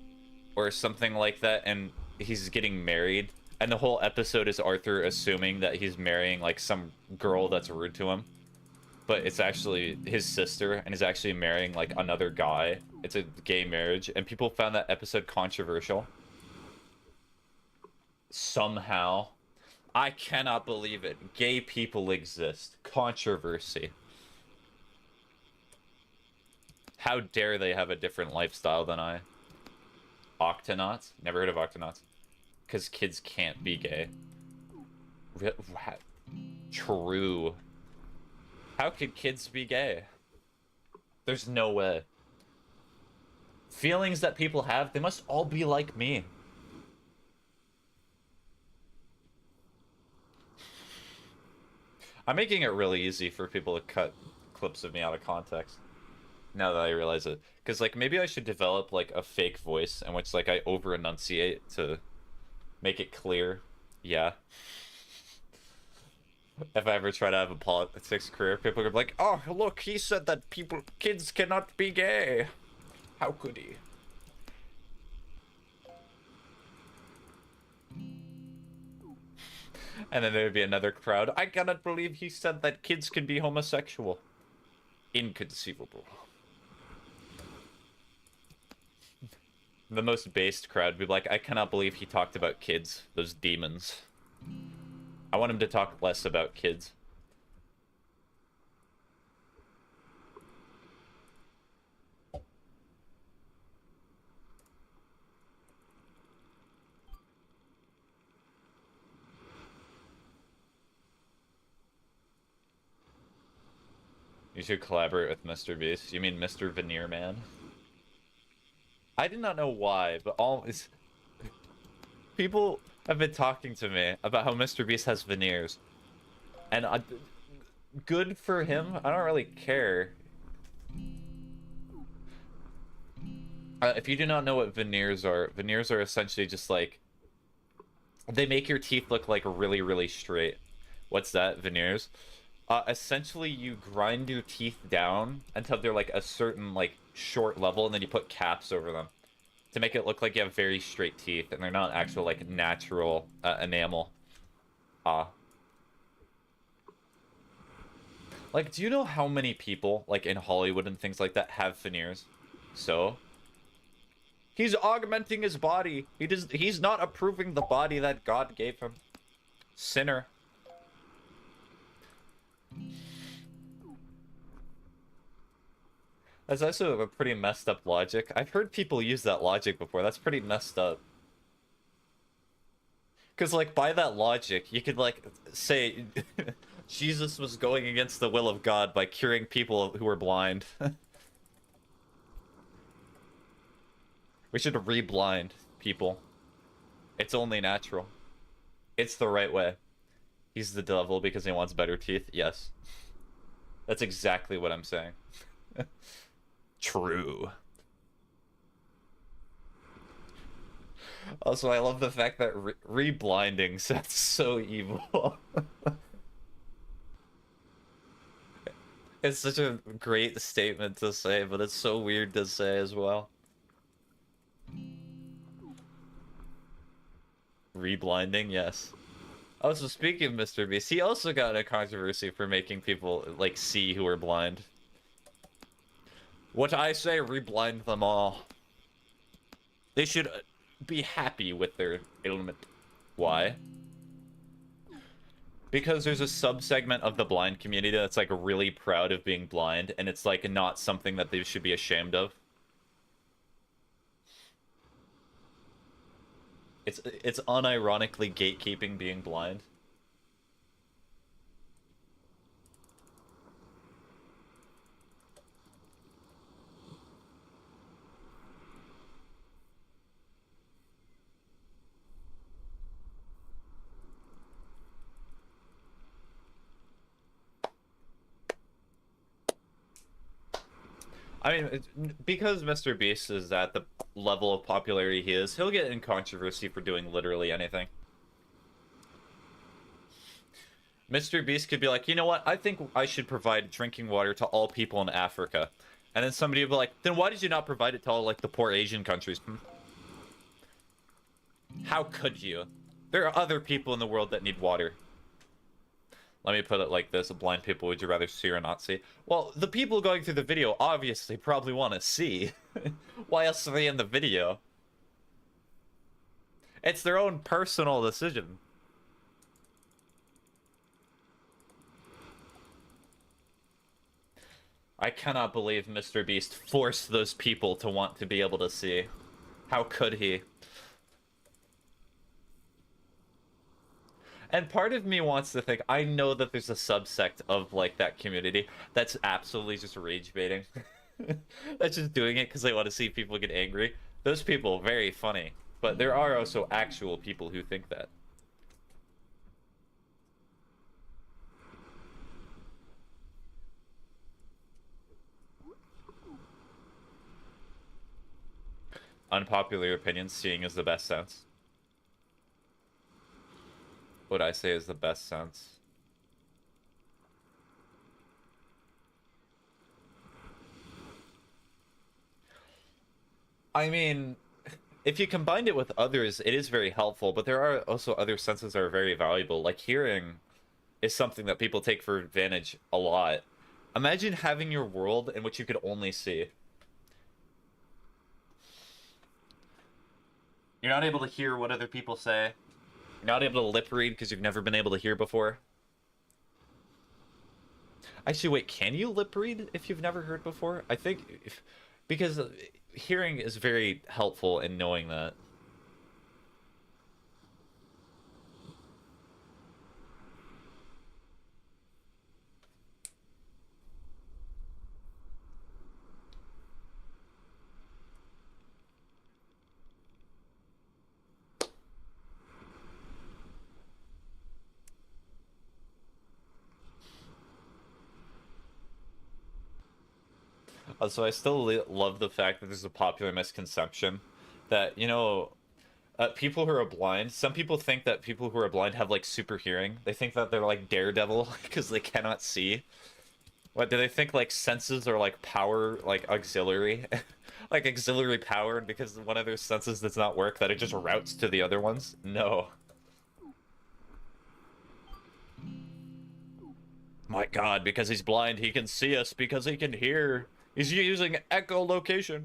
Speaker 1: or something like that, and he's getting married. And the whole episode is Arthur assuming that he's marrying, like, some girl that's rude to him. But it's actually his sister, and he's actually marrying, like, another guy. It's a gay marriage, and people found that episode controversial. Somehow. I cannot believe it. Gay people exist. Controversy. How dare they have a different lifestyle than I? Octonauts? Never heard of Octonauts. Because kids can't be gay. True. How could kids be gay? There's no way. Feelings that people have, they must all be like me. I'm making it really easy for people to cut clips of me out of context. Now that I realize it. Because, like, maybe I should develop, like, a fake voice in which, like, I over-enunciate to make it clear. Yeah. If I ever try to have a politics career, people are like, oh, look, he said that kids cannot be gay. How could he? And then there would be another crowd. I cannot believe he said that kids can be homosexual. Inconceivable. The most based crowd would be like, I cannot believe he talked about kids. Those demons. I want him to talk less about kids. You should collaborate with Mr. Beast. You mean Mr. Veneer Man? I did not know why, but people have been talking to me about how Mr. Beast has veneers. And good for him. I don't really care. If you do not know what veneers are essentially just like They make your teeth look like really, really straight. What's that? Veneers? Essentially, you grind your teeth down until they're like a certain like short level, and then you put caps over them to make it look like you have very straight teeth, and they're not actual like natural enamel. Ah, like, do you know how many people like in Hollywood and things like that have veneers? So he's augmenting his body. He's not approving the body that God gave him. Sinner. That's also a pretty messed up logic. I've heard people use that logic before. That's pretty messed up. Because, like, by that logic, you could, like, say Jesus was going against the will of God by curing people who were blind. We should re-blind people. It's only natural. It's the right way. He's the devil because he wants better teeth. Yes. That's exactly what I'm saying. True. Also, I love the fact that re-blinding sounds so evil. It's such a great statement to say, but it's so weird to say as well. Re-blinding, yes. Oh, so speaking of Mr. Beast, he also got in a controversy for making people, like, see who are blind. What I say, re-blind them all. They should be happy with their ailment. Why? Because there's a subsegment of the blind community that's, like, really proud of being blind, and it's, like, not something that they should be ashamed of. It's unironically gatekeeping being blind. I mean, because Mr. Beast is at the level of popularity he is, he'll get in controversy for doing literally anything. Mr. Beast could be like, you know what? I think I should provide drinking water to all people in Africa. And then somebody would be like, then why did you not provide it to all, like, the poor Asian countries? How could you? There are other people in the world that need water. Let me put it like this. Blind people, would you rather see or not see? Well, the people going through the video obviously probably want to see. Why else are they in the video? It's their own personal decision. I cannot believe Mr. Beast forced those people to want to be able to see. How could he? And part of me wants to think, I know that there's a subsect of, like, that community that's absolutely just rage baiting. That's just doing it because they want to see people get angry. Those people, very funny. But there are also actual people who think that. Unpopular opinion, seeing is the best sense. What I say is the best sense. I mean, if you combined it with others, it is very helpful, but there are also other senses that are very valuable. Like hearing is something that people take for advantage a lot. Imagine having your world in which you could only see. You're not able to hear what other people say. You're not able to lip read because you've never been able to hear before. Actually, wait, can you lip read if you've never heard before? I think because hearing is very helpful in knowing that. So I still love the fact that there's a popular misconception that, you know, People who are blind, some people think that people who are blind have like super hearing. They think that they're like Daredevil because they cannot see. What do they think like senses are like power, like auxiliary? Like auxiliary power, and because one of their senses does not work, that it just routes to the other ones? No. My God, because he's blind, he can see us because he can hear. He's using echolocation.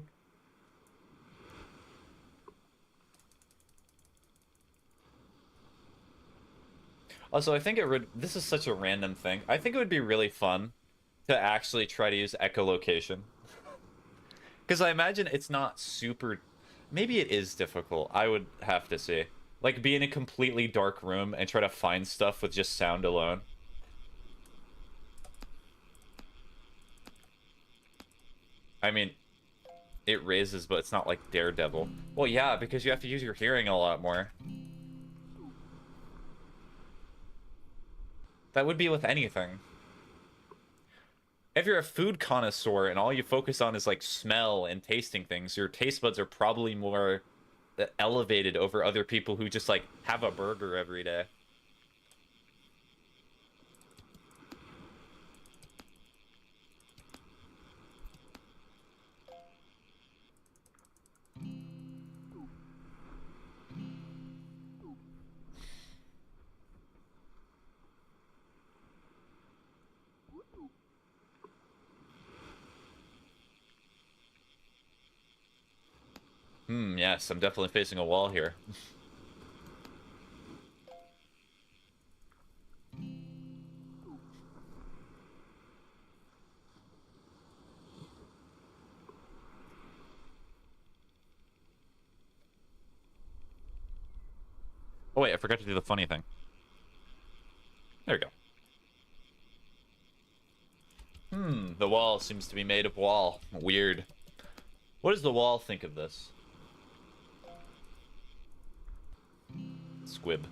Speaker 1: Also, I think this is such a random thing. I think it would be really fun to actually try to use echolocation. Because I imagine it's not super... Maybe it is difficult. I would have to say. Like, be in a completely dark room and try to find stuff with just sound alone. I mean, it raises, but it's not like Daredevil. Well, yeah, because you have to use your hearing a lot more. That would be with anything. If you're a food connoisseur and all you focus on is like smell and tasting things, your taste buds are probably more elevated over other people who just like have a burger every day. Yes, I'm definitely facing a wall here. Oh wait, I forgot to do the funny thing. There we go. The wall seems to be made of wall. Weird. What does the wall think of this? Squib.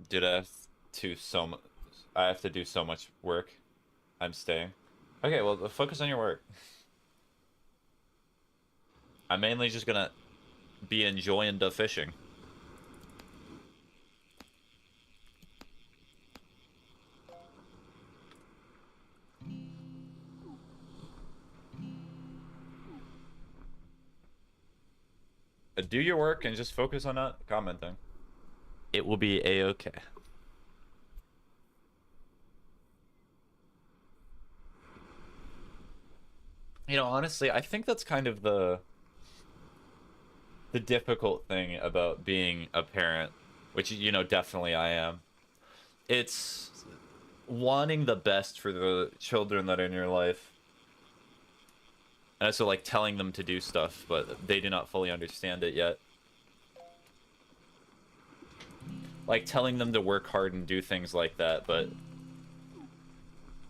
Speaker 1: Dude, I have to do so much work. I'm staying. Okay, well, focus on your work. I'm mainly just gonna be enjoying the fishing. Do your work and just focus on not commenting. It will be a-okay. You know, honestly, I think that's kind of the difficult thing about being a parent, which, you know, definitely I am. It's wanting the best for the children that are in your life. And also, like, telling them to do stuff, but they do not fully understand it yet. Like, telling them to work hard and do things like that, but...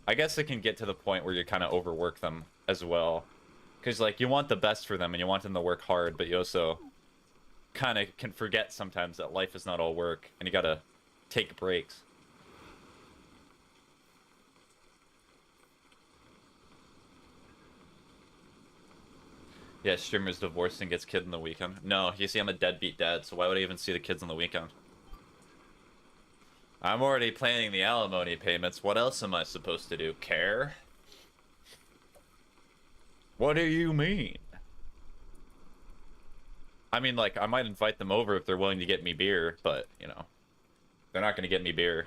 Speaker 1: I guess it can get to the point where you kind of overwork them as well. Because, like, you want the best for them and you want them to work hard, but you also kind of can forget sometimes that life is not all work and you gotta take breaks. Yeah, streamer's divorced and gets kid in the weekend. No, you see, I'm a deadbeat dad, so why would I even see the kids on the weekend? I'm already planning the alimony payments. What else am I supposed to do? Care? What do you mean? I mean, like, I might invite them over if they're willing to get me beer, but, you know, they're not gonna get me beer.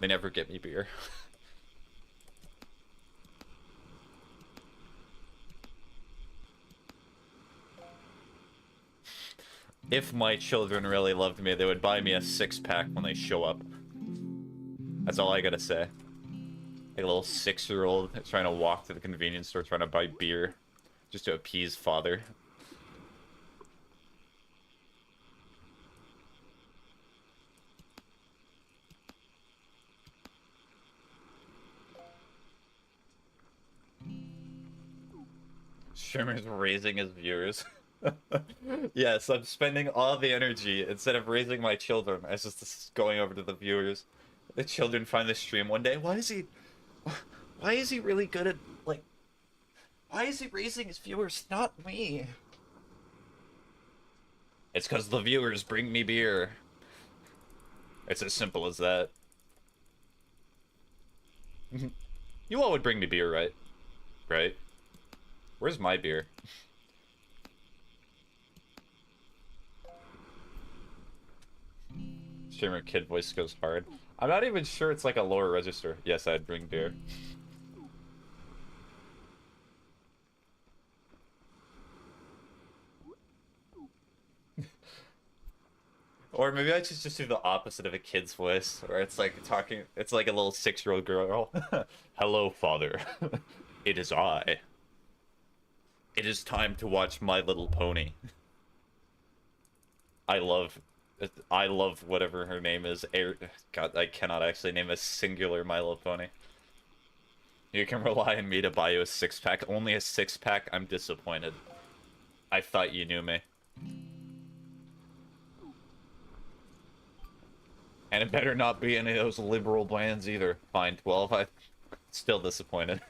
Speaker 1: They never get me beer. If my children really loved me, they would buy me a six-pack when they show up. That's all I gotta say. Like a little 6-year-old trying to walk to the convenience store trying to buy beer just to appease father. streamer's raising his viewers. Yes, I'm spending all the energy instead of raising my children. I just going over to the viewers. The children find the stream one day. Why is he really good at like? Why is he raising his viewers? Not me. It's because the viewers bring me beer. It's as simple as that. You all would bring me beer, right? Right? Where's my beer? Streamer kid voice goes hard. I'm not even sure it's like a lower register. Yes, I'd bring beer. Or maybe I should just do the opposite of a kid's voice, where it's like talking, it's like a little 6-year-old girl. Hello, father. It is I. It is time to watch My Little Pony. I love whatever her name is. God, I cannot actually name a singular My Little Pony. You can rely on me to buy you a 6-pack. Only a 6-pack? I'm disappointed. I thought you knew me. And it better not be any of those liberal brands either. Fine, 12. I'm still disappointed.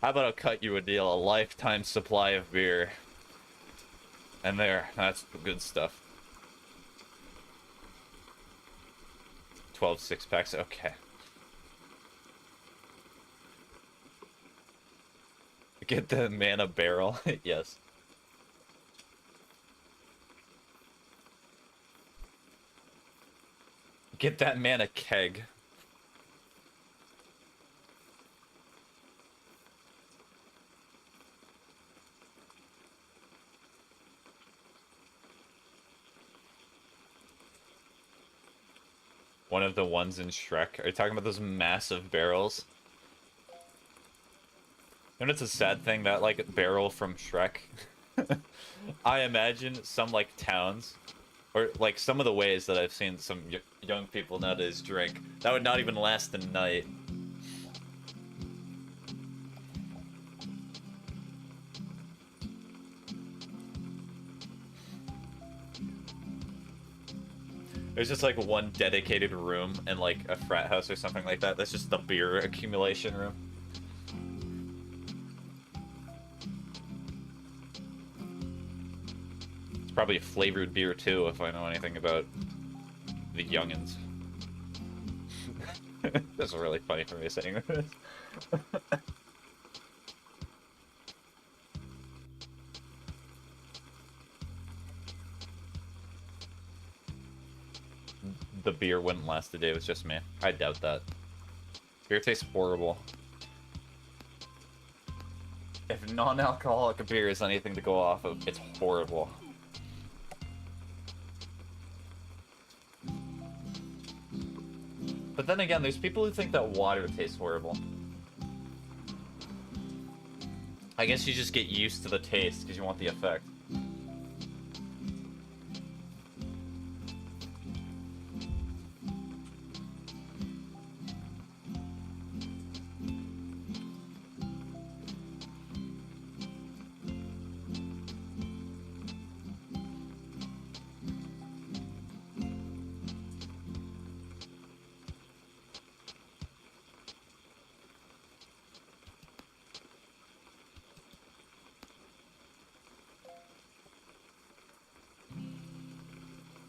Speaker 1: How about I'll cut you a deal? A lifetime supply of beer. And there, that's the good stuff. 12 6-packs, okay. Get the man a barrel, yes. Get that man a keg. One of the ones in Shrek. Are you talking about those massive barrels? And it's a sad thing, that, like, barrel from Shrek. I imagine some, like, towns, or, like, some of the ways that I've seen some young people nowadays drink, that would not even last a night. There's just, like, one dedicated room in, like, a frat house or something like that. That's just the beer accumulation room. It's probably a flavored beer, too, if I know anything about the youngins. This is really funny for me saying this. The beer wouldn't last a day, it was just me. I doubt that. Beer tastes horrible. If non-alcoholic beer is anything to go off of, it's horrible. But then again, there's people who think that water tastes horrible. I guess you just get used to the taste because you want the effect.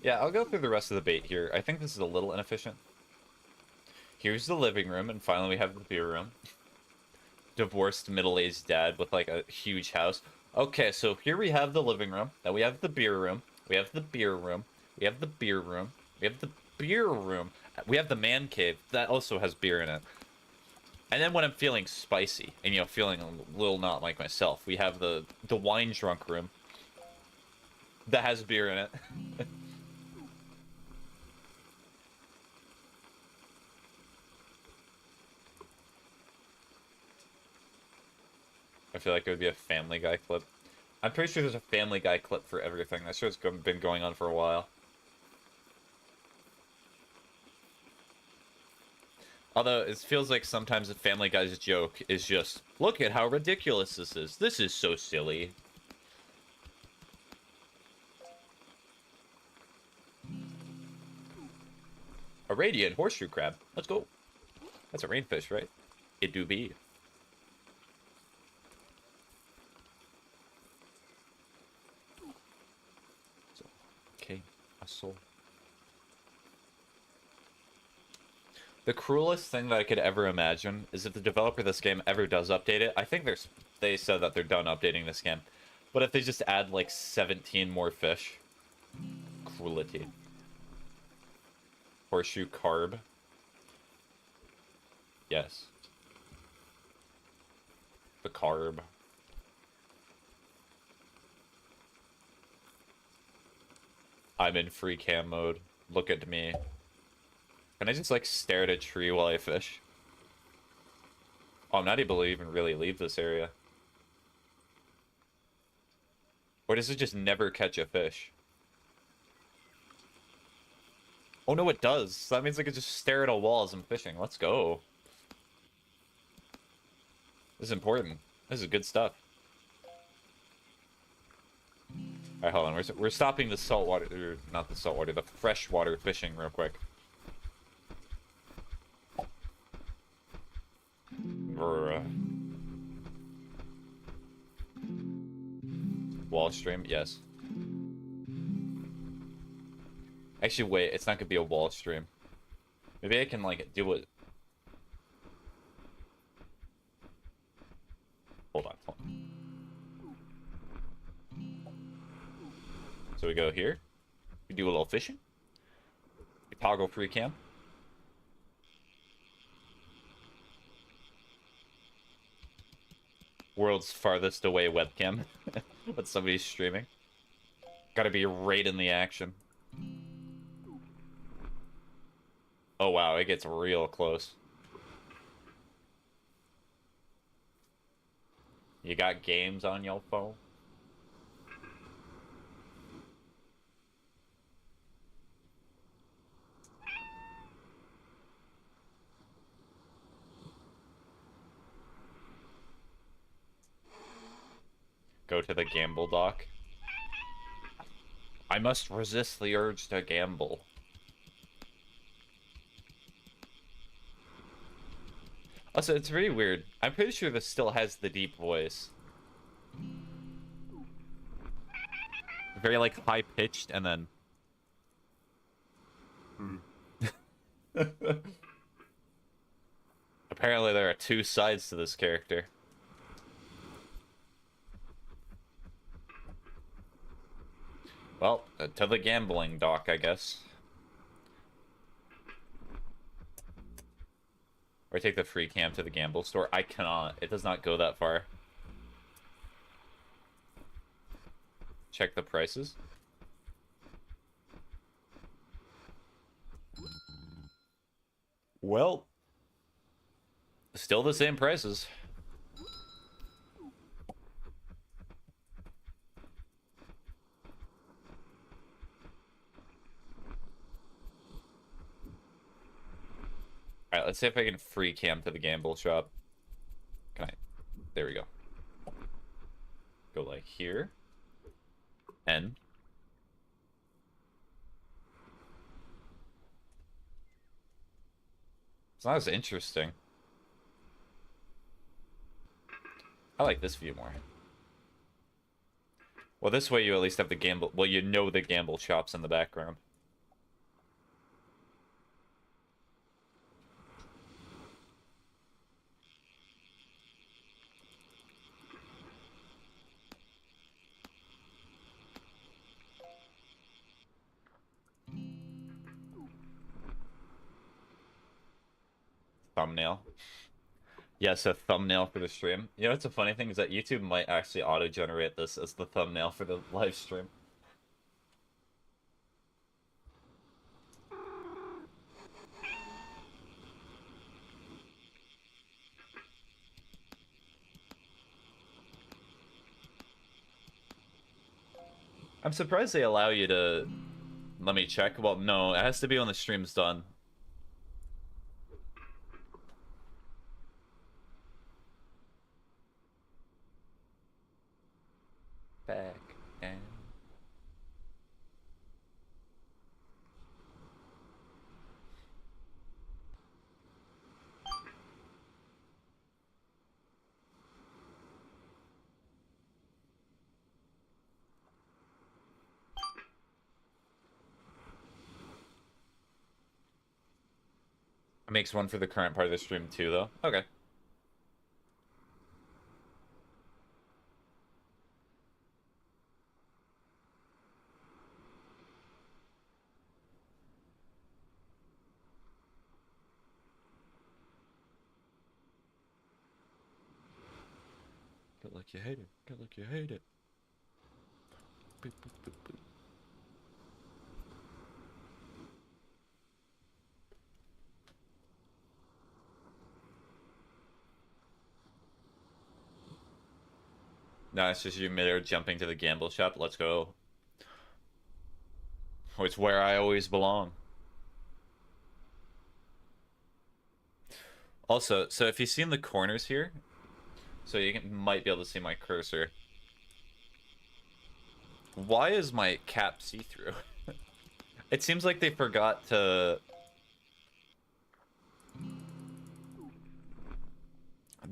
Speaker 1: Yeah, I'll go through the rest of the bait here. I think this is a little inefficient. Here's the living room, and finally we have the beer room. Divorced middle-aged dad with, like, a huge house. Okay, so here we have the living room. Then we have the beer room. We have the beer room. We have the beer room. We have the beer room. We have the man cave. That also has beer in it. And then when I'm feeling spicy, and, you know, feeling a little not like myself, we have the wine drunk room. That has beer in it. I feel like it would be a Family Guy clip. I'm pretty sure there's a Family Guy clip for everything. That show's been going on for a while. Although it feels like sometimes a Family Guy's joke is just, look at how ridiculous this is. This is so silly. A radiant horseshoe crab. Let's go. That's a rainfish, right? It do be. Okay, a soul. The cruelest thing that I could ever imagine is if the developer of this game ever does update it. I think they said that they're done updating this game. But if they just add like 17 more fish. Cruelty. Horseshoe carb. Yes. The carb. I'm in free cam mode. Look at me. Can I just like stare at a tree while I fish? Oh, I'm not able to even really leave this area. Or does it just never catch a fish? Oh no, it does. So that means I could just stare at a wall as I'm fishing. Let's go. This is important. This is good stuff. Alright, hold on. We're stopping the saltwater, or not the saltwater, the freshwater fishing real quick. Wall stream, yes. Actually, wait, it's not gonna be a wall stream. Maybe I can, like, do it. Hold on. So we go here. We do a little fishing. We toggle free cam. World's farthest away webcam. But somebody's streaming. Gotta be right in the action. Oh wow, it gets real close. You got games on your phone? Go to the gamble dock. I must resist the urge to gamble. Also, it's really weird. I'm pretty sure this still has the deep voice. Very, like, high-pitched, and then... Apparently there are two sides to this character. Well, to the gambling dock, I guess. Or take the free cam to the gamble store. I cannot. It does not go that far. Check the prices. Well, still the same prices. Alright, let's see if I can free cam to the gamble shop. Can I? There we go. Go like here. N. It's not as interesting. I like this view more. Well, this way you at least have the gamble... Well, you know the gamble shops in the background. Thumbnail. Yes, a thumbnail for the stream. You know what's a funny thing is that YouTube might actually auto-generate this as the thumbnail for the live stream. I'm surprised they allow you to... Let me check. Well, no, it has to be when the stream's done. back and... It makes one for the current part of the stream too, though. Okay. Get like you hate it. Get like you hate it. Boop, boop, boop, boop. No, it's just you midair jumping to the gamble shop. Let's go. Oh, it's where I always belong. Also, so if you see in the corners here, so you might be able to see my cursor. Why is my cap see-through? It seems like they forgot to...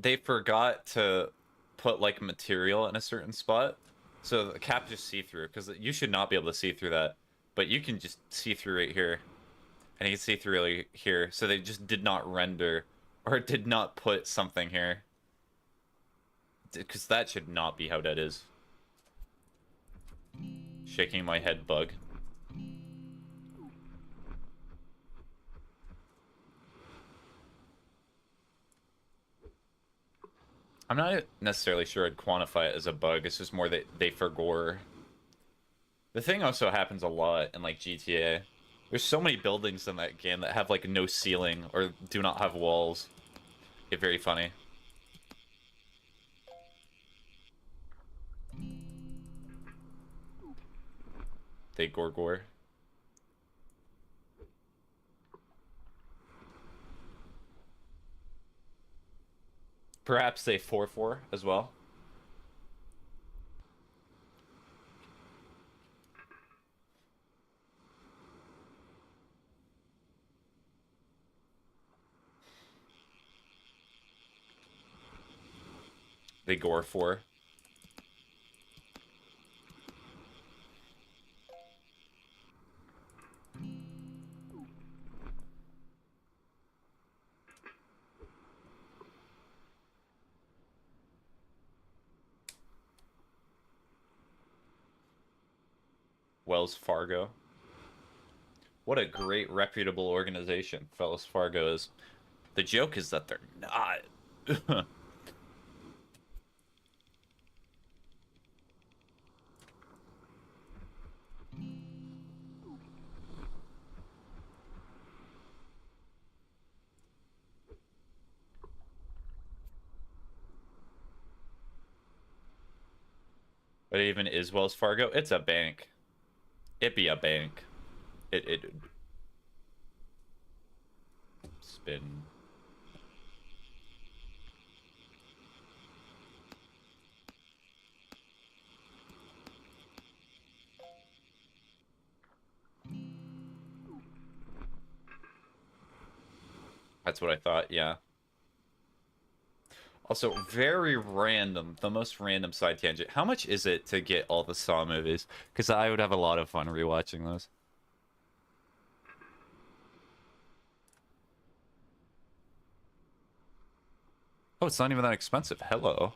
Speaker 1: They forgot to put, like, material in a certain spot. So the cap just see-through, because you should not be able to see through that. But you can just see through right here. And you can see through right here. So they just did not render, or did not put something here. Because that should not be how that is. Shaking my head bug. I'm not necessarily sure I'd quantify it as a bug. It's just more that they forgot. The thing also happens a lot in like GTA. There's so many buildings in that game that have like no ceiling or do not have walls. Get very funny. They gore. Perhaps they 4-4 as well. They gore 4. Wells Fargo. What a great reputable organization Wells Fargo is. The joke is that they're not. But even is Wells Fargo? It's a bank. It be a bank. It spin. That's what I thought, yeah. Also, very random, the most random side tangent. How much is it to get all the Saw movies? Because I would have a lot of fun rewatching those. Oh, it's not even that expensive. Hello.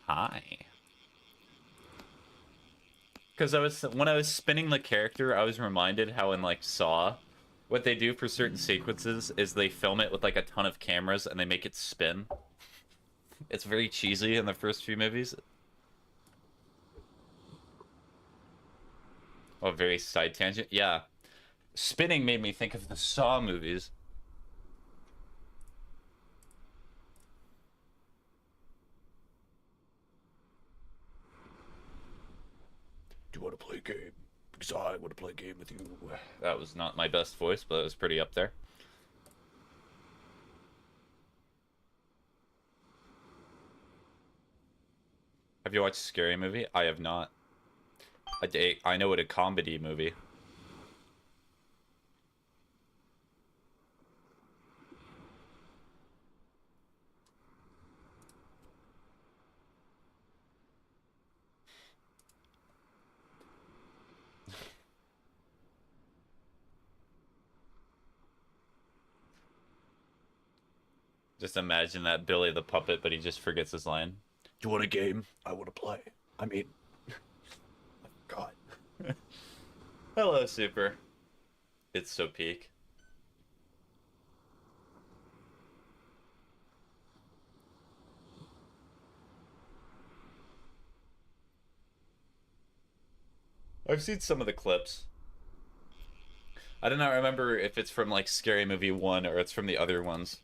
Speaker 1: Hi. Because when I was spinning the character, I was reminded how in like Saw, what they do for certain sequences is they film it with like a ton of cameras and they make it spin. It's very cheesy in the first few movies. Oh, very side tangent. Yeah. Spinning made me think of the Saw movies. Do you want to play a game? Because I want to play a game with you. That was not my best voice, but it was pretty up there. Have you watched Scary Movie? I have not. I know it a comedy movie. Just imagine that Billy the puppet, but he just forgets his line. Do you want a game? I want to play. I mean, God. Hello, Super. It's so peak. I've seen some of the clips. I do not remember if it's from like Scary Movie 1 or it's from the other ones.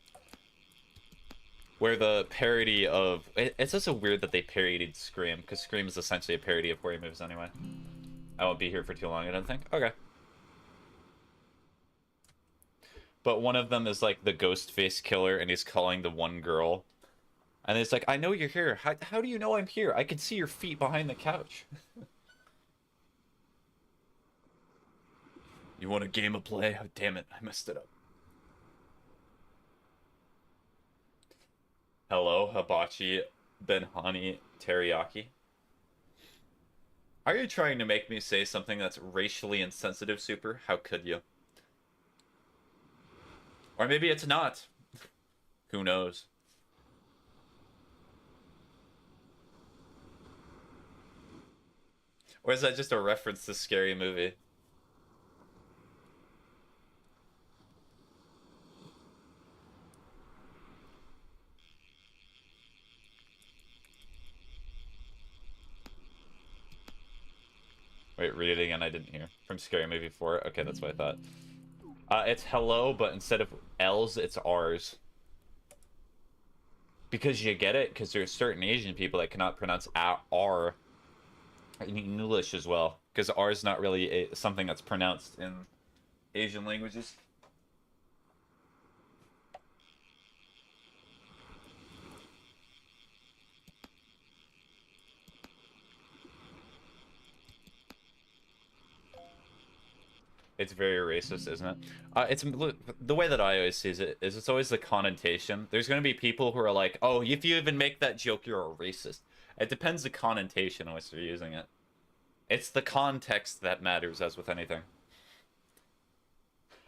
Speaker 1: Where the parody of... It's also weird that they parodied Scream, because Scream is essentially a parody of horror movies anyway. I won't be here for too long, I don't think. Okay. But one of them is like the ghost face killer, and he's calling the one girl. And it's like, I know you're here. How do you know I'm here? I can see your feet behind the couch. You want a game of play? Oh, damn it, I messed it up. Hello, Hibachi Benhani Teriyaki. Are you trying to make me say something that's racially insensitive, Super? How could you? Or maybe it's not. Who knows? Or is that just a reference to Scary Movie? Wait, read it again. I didn't hear. From Scary Movie 4? Okay, that's what I thought. It's hello, but instead of L's, it's R's. Because you get it? Because there's certain Asian people that cannot pronounce R in English as well. Because R is not really something that's pronounced in Asian languages. It's very racist, isn't it? It's the way that I always see it is it's always the connotation. There's going to be people who are like, "Oh, if you even make that joke, you're a racist." It depends the connotation in which they're using it. It's the context that matters, as with anything.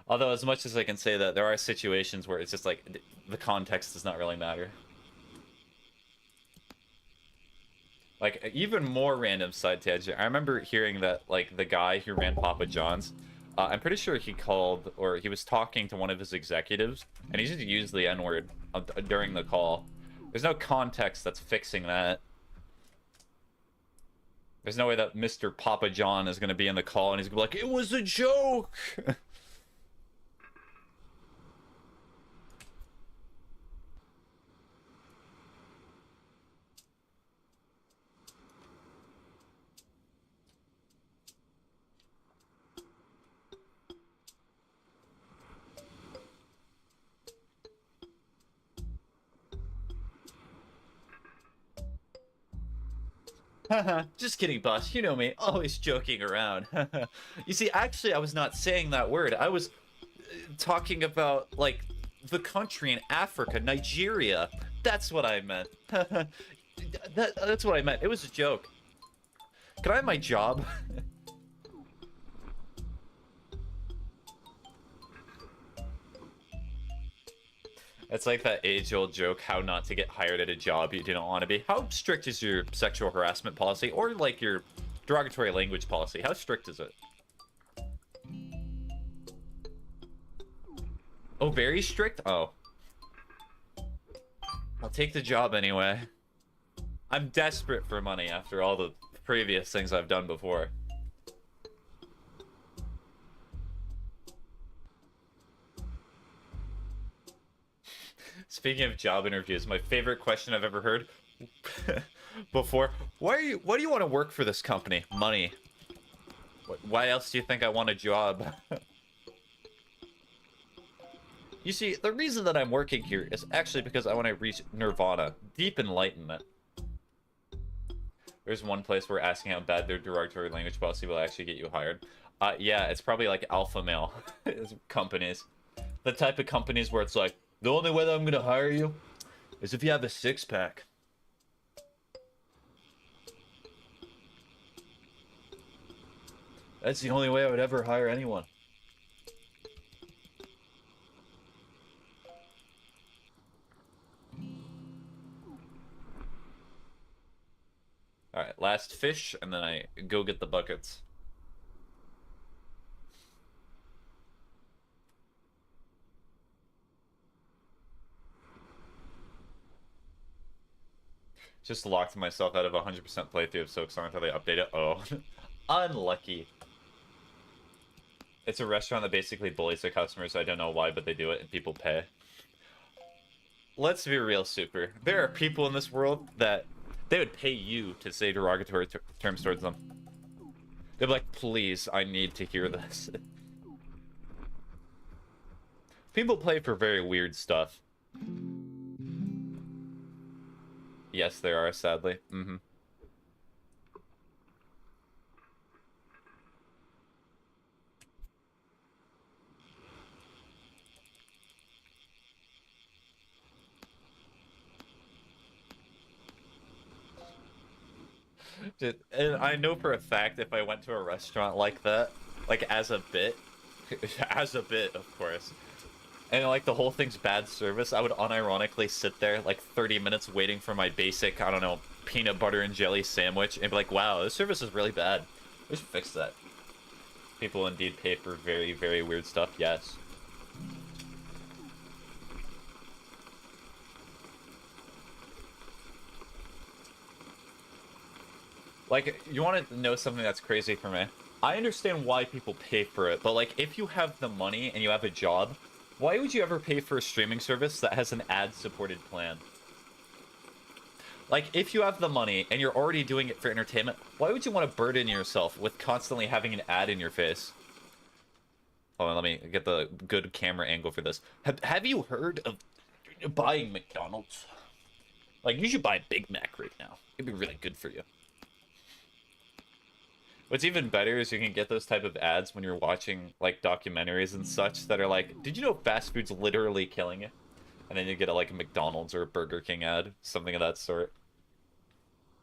Speaker 1: Although, as much as I can say that, there are situations where it's just like the context does not really matter. Like, even more random side tangent. I remember hearing that, like, the guy who ran Papa John's, I'm pretty sure he called, or he was talking to one of his executives, and he just used the N-word during the call. There's no context that's fixing that. There's no way that Mr. Papa John is going to be in the call, and he's going to be like, it was a joke! Just kidding, boss. You know me, always joking around. You see, actually, I was not saying that word. I was talking about, like, the country in Africa, Nigeria. That's what I meant. That's what I meant. It was a joke. Can I have my job? It's like that age-old joke, how not to get hired at a job you didn't want to be. How strict is your sexual harassment policy? Or, like, your derogatory language policy? How strict is it? Oh, very strict? Oh. I'll take the job anyway. I'm desperate for money after all the previous things I've done before. Speaking of job interviews, my favorite question I've ever heard before. Why do you want to work for this company? Money. Why else do you think I want a job? You see, the reason that I'm working here is actually because I want to reach nirvana, deep enlightenment. There's one place where asking how bad their derogatory language policy will actually get you hired. Yeah, it's probably like alpha male companies. The type of companies where it's like, the only way that I'm gonna hire you is if you have a six-pack. That's the only way I would ever hire anyone. Alright, last fish, and then I go get the buckets. Just locked myself out of 100% playthrough of Silksong until they update it. Oh, unlucky. It's a restaurant that basically bullies their customers. I don't know why, but they do it, and people pay. Let's be real, Super. There are people in this world that they would pay you to say derogatory terms towards them. They'd be like, please, I need to hear this. People play for very weird stuff. Yes, there are, sadly. Mm-hmm. And I know for a fact if I went to a restaurant like that, like as a bit, as a bit, of course, and like the whole thing's bad service, I would unironically sit there like 30 minutes waiting for my basic, I don't know, peanut butter and jelly sandwich and be like, wow, this service is really bad. We should fix that. People indeed pay for very, very weird stuff, yes. Like, you want to know something that's crazy for me? I understand why people pay for it, but like, if you have the money and you have a job, why would you ever pay for a streaming service that has an ad-supported plan? Like, if you have the money and you're already doing it for entertainment, why would you want to burden yourself with constantly having an ad in your face? Hold on, let me get the good camera angle for this. Have you heard of buying McDonald's? Like, you should buy a Big Mac right now. It'd be really good for you. What's even better is you can get those type of ads when you're watching, like, documentaries and such that are like, did you know fast food's literally killing you? And then you get, like, a McDonald's or a Burger King ad, something of that sort.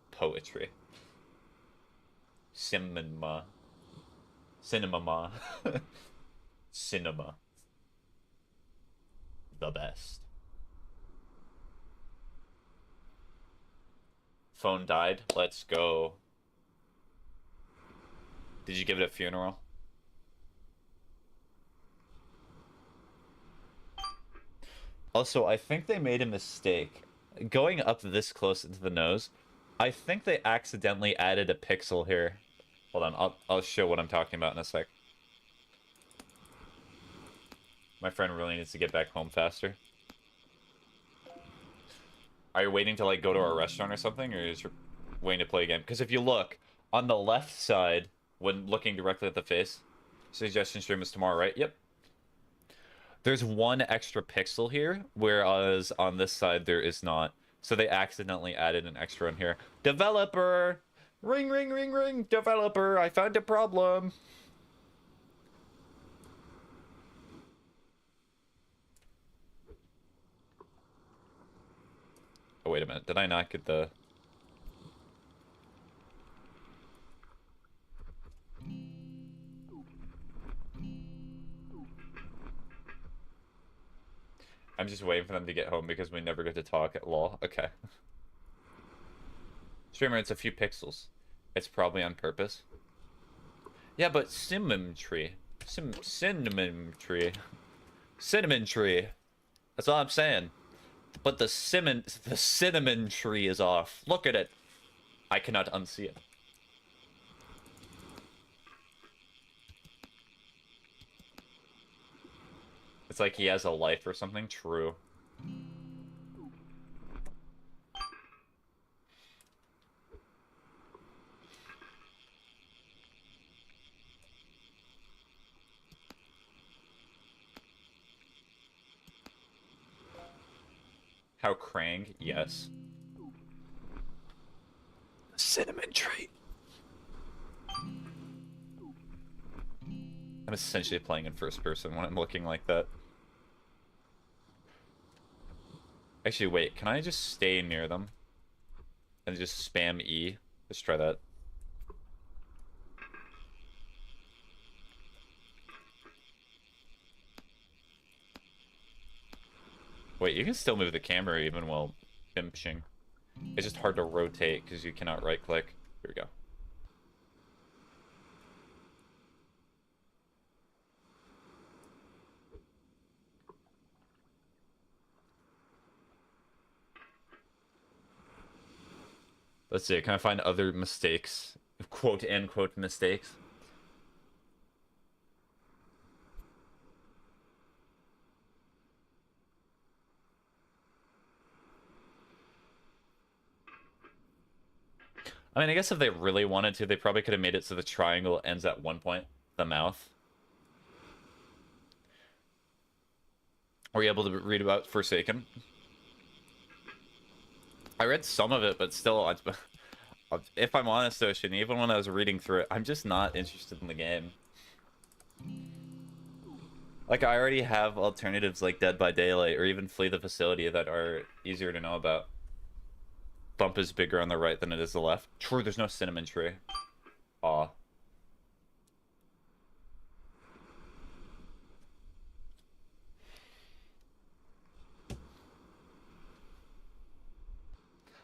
Speaker 1: Poetry. Cinema. Cinema. Cinema. The best. Phone died. Let's go. Did you give it a funeral? Also, I think they made a mistake. Going up this close into the nose, I think they accidentally added a pixel here. Hold on, I'll show what I'm talking about in a sec. My friend really needs to get back home faster. Are you waiting to, like, go to a restaurant or something, or is you waiting to play a game? Because if you look, on the left side, when looking directly at the face, suggestion stream is tomorrow, right? Yep. There's one extra pixel here, whereas on this side there is not. So they accidentally added an extra in here. Developer! Ring, ring, ring, ring! Developer, I found a problem! Oh, wait a minute. Did I not get the... I'm just waiting for them to get home because we never get to talk at LOL. Okay. Streamer, it's a few pixels. It's probably on purpose. Yeah, but symmetry. Cinnamon tree. Cinnamon tree. That's all I'm saying. But the cinnamon tree is off. Look at it. I cannot unsee it. It's like he has a life or something. True. How Krang? Yes. cinnamon tree. I'm essentially playing in first person when I'm looking like that. Actually, wait, can I just stay near them? And just spam E? Let's try that. Wait, you can still move the camera even while fishing. It's just hard to rotate because you cannot right click. Here we go. Let's see, can I find other mistakes? Quote unquote mistakes. I mean, I guess if they really wanted to, they probably could have made it so the triangle ends at one point, the mouth. Were you able to read about Forsaken? I read some of it, but still, if I'm honest, Ocean, even when I was reading through it, I'm just not interested in the game. Like, I already have alternatives like Dead by Daylight or even Flee the Facility that are easier to know about. Bump is bigger on the right than it is the left. True, there's no cinnamon tree. Aw.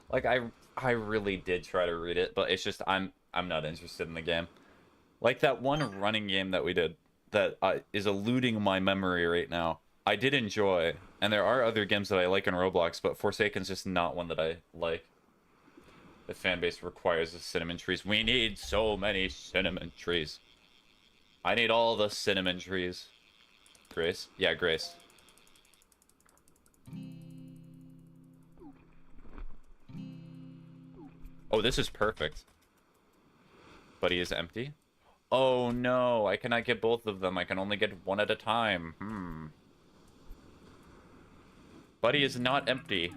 Speaker 1: Like, I really did try to read it, but it's just I'm not interested in the game. Like that one running game that we did that is eluding my memory right now. I did enjoy, and there are other games that I like in Roblox, but Forsaken's just not one that I like. The fan base requires the cinnamon trees. We need so many cinnamon trees. I need all the cinnamon trees. Grace? Yeah, Grace. Oh, this is perfect. But he is empty? Oh no, I cannot get both of them. I can only get one at a time. Buddy is not empty.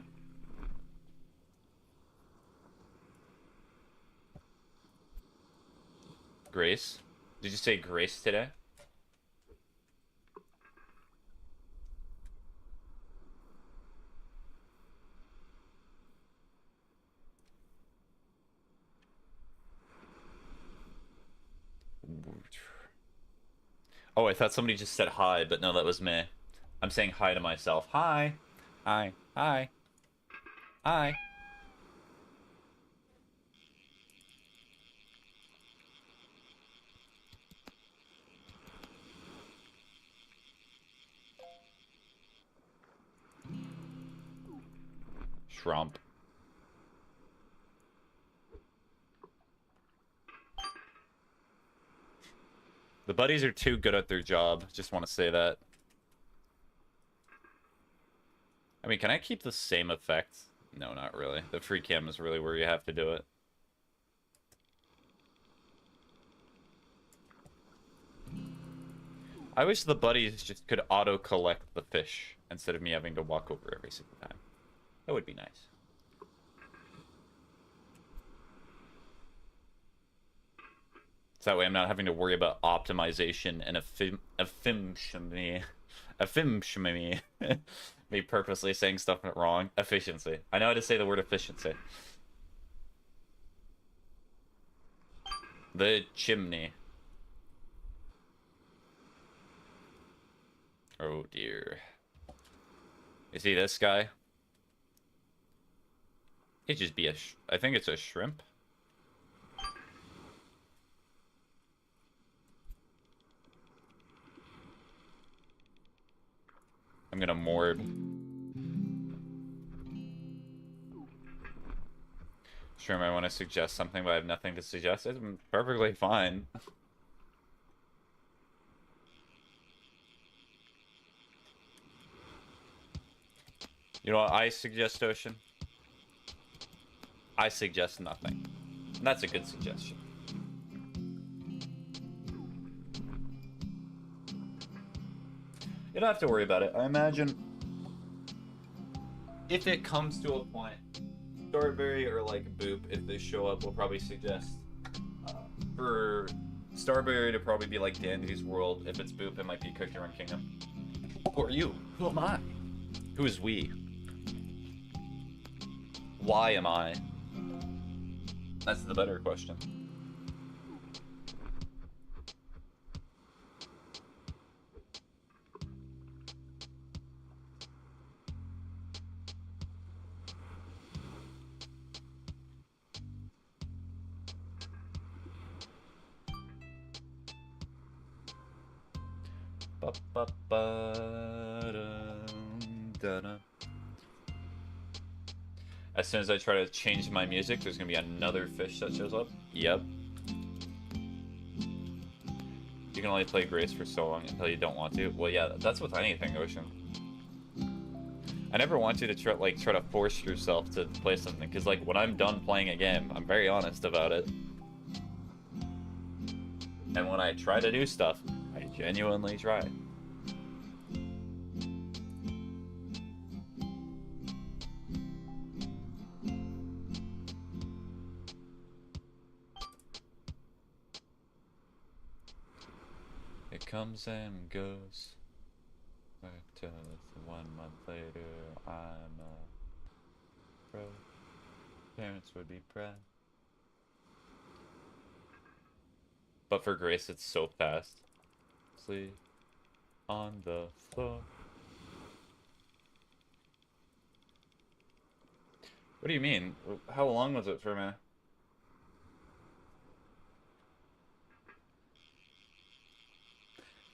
Speaker 1: Grace? Did you say Grace today? Oh, I thought somebody just said hi, but no, that was me. I'm saying hi to myself. Hi. Hi. Hi. Hi. Shrump. The buddies are too good at their job. Just want to say that. I mean, can I keep the same effect? No, not really. The free cam is really where you have to do it. I wish the buddies just could auto-collect the fish instead of me having to walk over every single time. That would be nice. So that way I'm not having to worry about optimization and efficiency. Me purposely saying stuff wrong. Efficiency. I know how to say the word efficiency. The chimney. Oh dear. You see this guy? It'd just be a I think it's a shrimp. I'm gonna moored. Sure, I want to suggest something, but I have nothing to suggest. It's perfectly fine. You know what I suggest, Ocean? I suggest nothing. And that's a good suggestion. You don't have to worry about it. I imagine if it comes to a point Starberry or like Boop, if they show up, will probably suggest for Starberry to probably be like Dandy's World. If it's Boop, it might be Cookie Run Kingdom. Who are you? Who am I? Who is we? Why am I? That's the better question. As soon as I try to change my music, there's gonna be another fish that shows up. Yep. You can only play Grace for so long until you don't want to. Well, yeah, that's with anything, Ocean. I never want you to try to force yourself to play something, because like when I'm done playing a game, I'm very honest about it. And when I try to do stuff, I genuinely try. It comes and goes. Back to 1 month later, I'm a pro. Parents would be proud. But for Grace, it's so fast. Sleep on the floor. What do you mean? How long was it for me?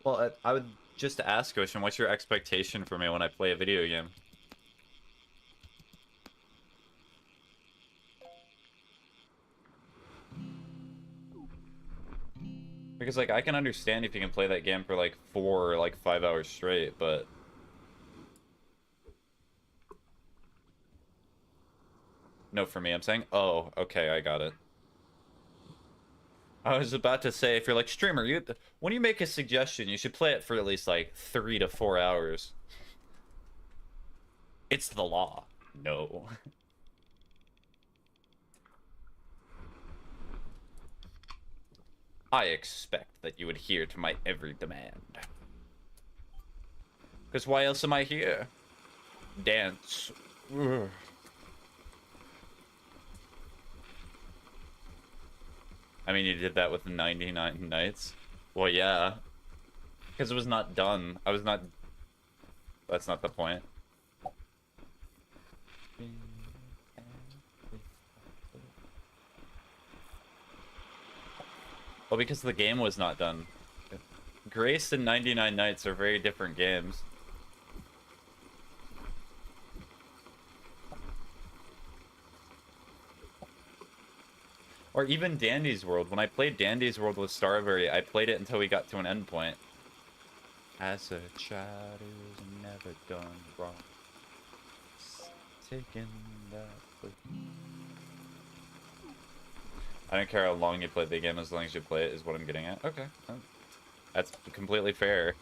Speaker 1: Well, I would just ask, Ocean, what's your expectation for me when I play a video game? Because, like, I can understand if you can play that game for, like, 4 or, like, 5 hours straight, but... No, for me, I'm saying? Oh, okay, I got it. I was about to say, if you're like, streamer, when you make a suggestion, you should play it for at least, like, 3 to 4 hours. It's the law. No. I expect that you adhere to my every demand. Because why else am I here? Dance. Ugh. I mean, you did that with 99 nights. Well, yeah. Because it was not done. I was not... That's not the point. Well, because the game was not done. Grace and 99 Nights are very different games. Or even Dandy's World. When I played Dandy's World with Starberry, I played it until we got to an endpoint. As a child who's never done wrong. Taking that. I don't care how long you play the game, as long as you play it is what I'm getting at. Okay. That's completely fair.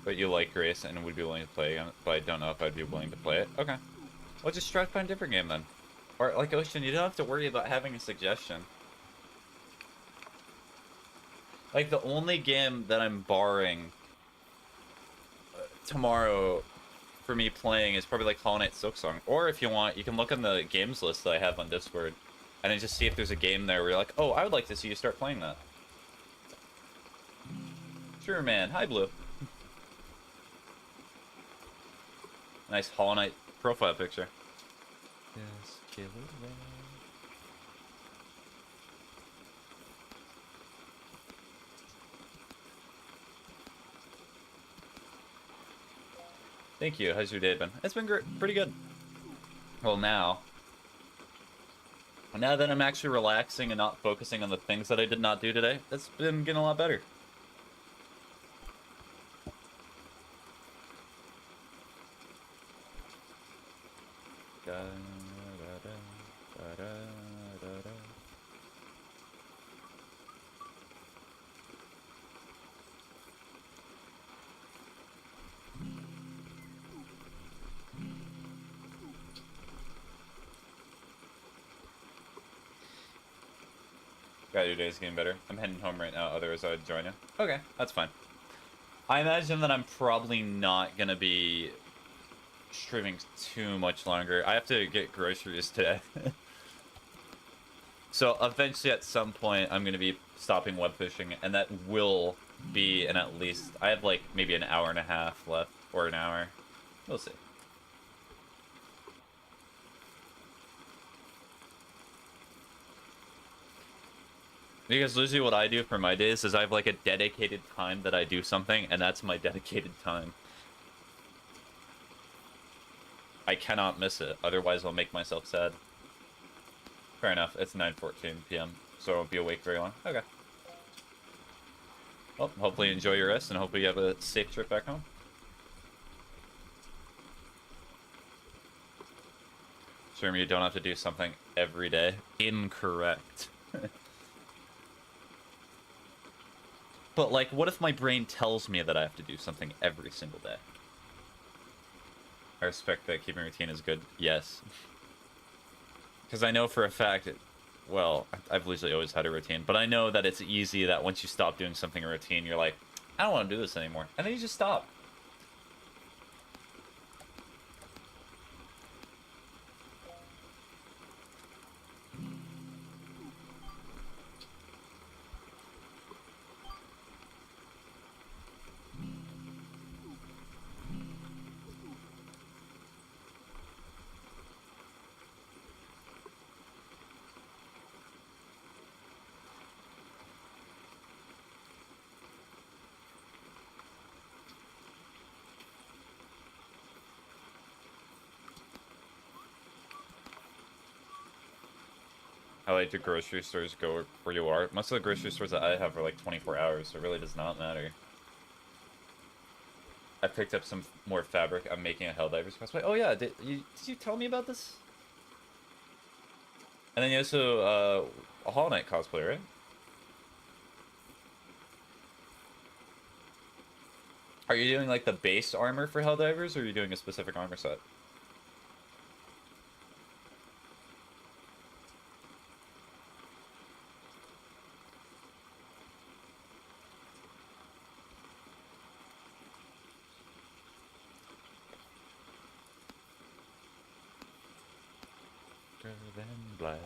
Speaker 1: But you like Grace and would be willing to play it, but I don't know if I'd be willing to play it. Okay. Well, just try to find a different game then. Or, like, Ocean, you don't have to worry about having a suggestion. Like, the only game that I'm barring tomorrow for me playing is probably like Hollow Knight Silksong. Or if you want, you can look on the games list that I have on Discord and then just see if there's a game there where you're like, oh, I would like to see you start playing that. Sure, man. Hi, Blue. Nice Hollow Knight profile picture. Yes, kill it. Thank you. How's your day been? It's been pretty good. Well, now that I'm actually relaxing and not focusing on the things that I did not do today, it's been getting a lot better. Got your day's getting better. I'm heading home right now, otherwise I'd join you. Okay, that's fine. I imagine that I'm probably not gonna be streaming too much longer. I have to get groceries today. So eventually at some point I'm gonna be stopping web fishing, and that will be in at least, I have like maybe an hour and a half left, or an hour. We'll see. Because usually what I do for my days is I have like a dedicated time that I do something, and that's my dedicated time. I cannot miss it, otherwise I'll make myself sad. Fair enough, it's 9:14 p.m., so I won't be awake very long. Okay. Well, hopefully you enjoy your rest, and hopefully you have a safe trip back home. Sure, you don't have to do something every day. Incorrect. But, like, what if my brain tells me that I have to do something every single day? I respect that keeping routine is good. Yes. Because I know for a fact, well, I've usually always had a routine, but I know that it's easy that once you stop doing something a routine, you're like, I don't want to do this anymore. And then you just stop. How late do grocery stores go where you are? Most of the grocery stores that I have are like 24 hours, so it really does not matter. I picked up some more fabric. I'm making a Helldivers cosplay. Oh yeah, did you tell me about this? And then you also, a Hollow Knight cosplay, right? Are you doing like the base armor for Helldivers, or are you doing a specific armor set? Than black.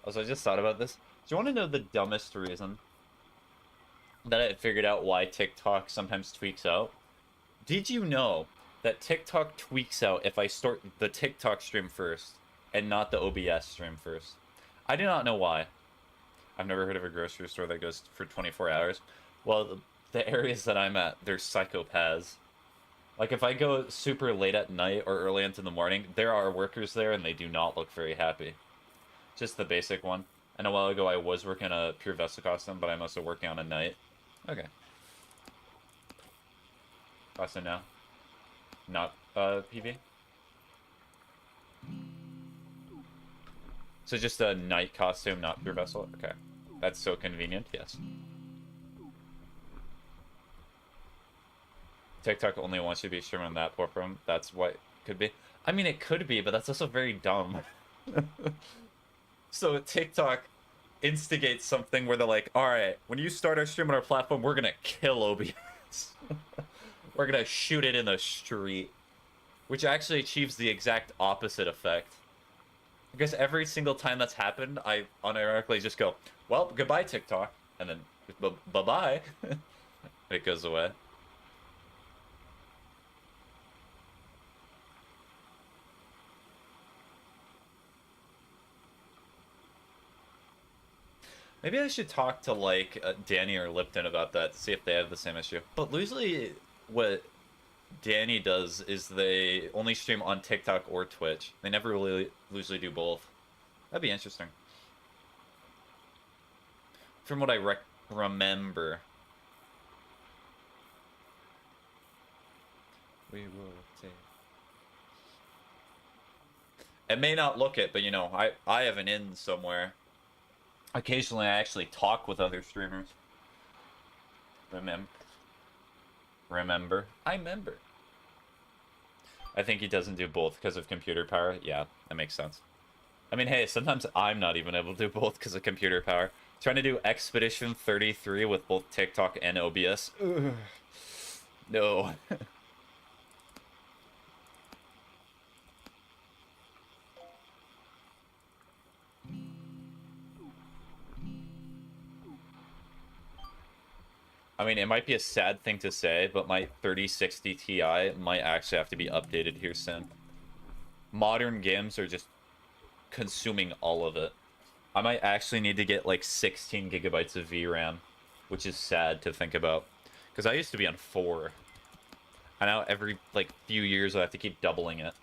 Speaker 1: Also, I just thought about this. Do you want to know the dumbest reason that I figured out why TikTok sometimes tweaks out? Did you know that TikTok tweaks out if I start the TikTok stream first and not the OBS stream first? I do not know why. I've never heard of a grocery store that goes for 24 hours. Well, the areas that I'm at, they're psychopaths. Like, if I go super late at night or early into the morning, there are workers there and they do not look very happy. Just the basic one. And a while ago I was working a pure vessel costume, but I'm also working on a night. Okay. Costume now. Not PV. So just a knight costume, not your vessel? Okay. That's so convenient, yes. TikTok only wants you to be streaming on that platform. That's what it could be. I mean, it could be, but that's also very dumb. So TikTok instigates something where they're like, all right, when you start our stream on our platform, we're going to kill OBS. We're going to shoot it in the street. Which actually achieves the exact opposite effect. Because every single time that's happened, I unironically just go, well, goodbye, TikTok. And then, bye-bye. It goes away. Maybe I should talk to, like, Danny or Lipton about that to see if they have the same issue. But usually, what Danny does is they only stream on TikTok or Twitch. They never really usually do both. That'd be interesting. From what I remember. We will take... It may not look it, but you know, I have an in somewhere. Occasionally I actually talk with other streamers. Remember. I remember. I think he doesn't do both because of computer power. Yeah, that makes sense. I mean, hey, sometimes I'm not even able to do both because of computer power. Trying to do Expedition 33 with both TikTok and OBS. Ugh. No. I mean, it might be a sad thing to say, but my 3060 Ti might actually have to be updated here soon. Modern games are just consuming all of it. I might actually need to get like 16 gigabytes of VRAM, which is sad to think about. Because I used to be on 4. And now every like few years I have to keep doubling it.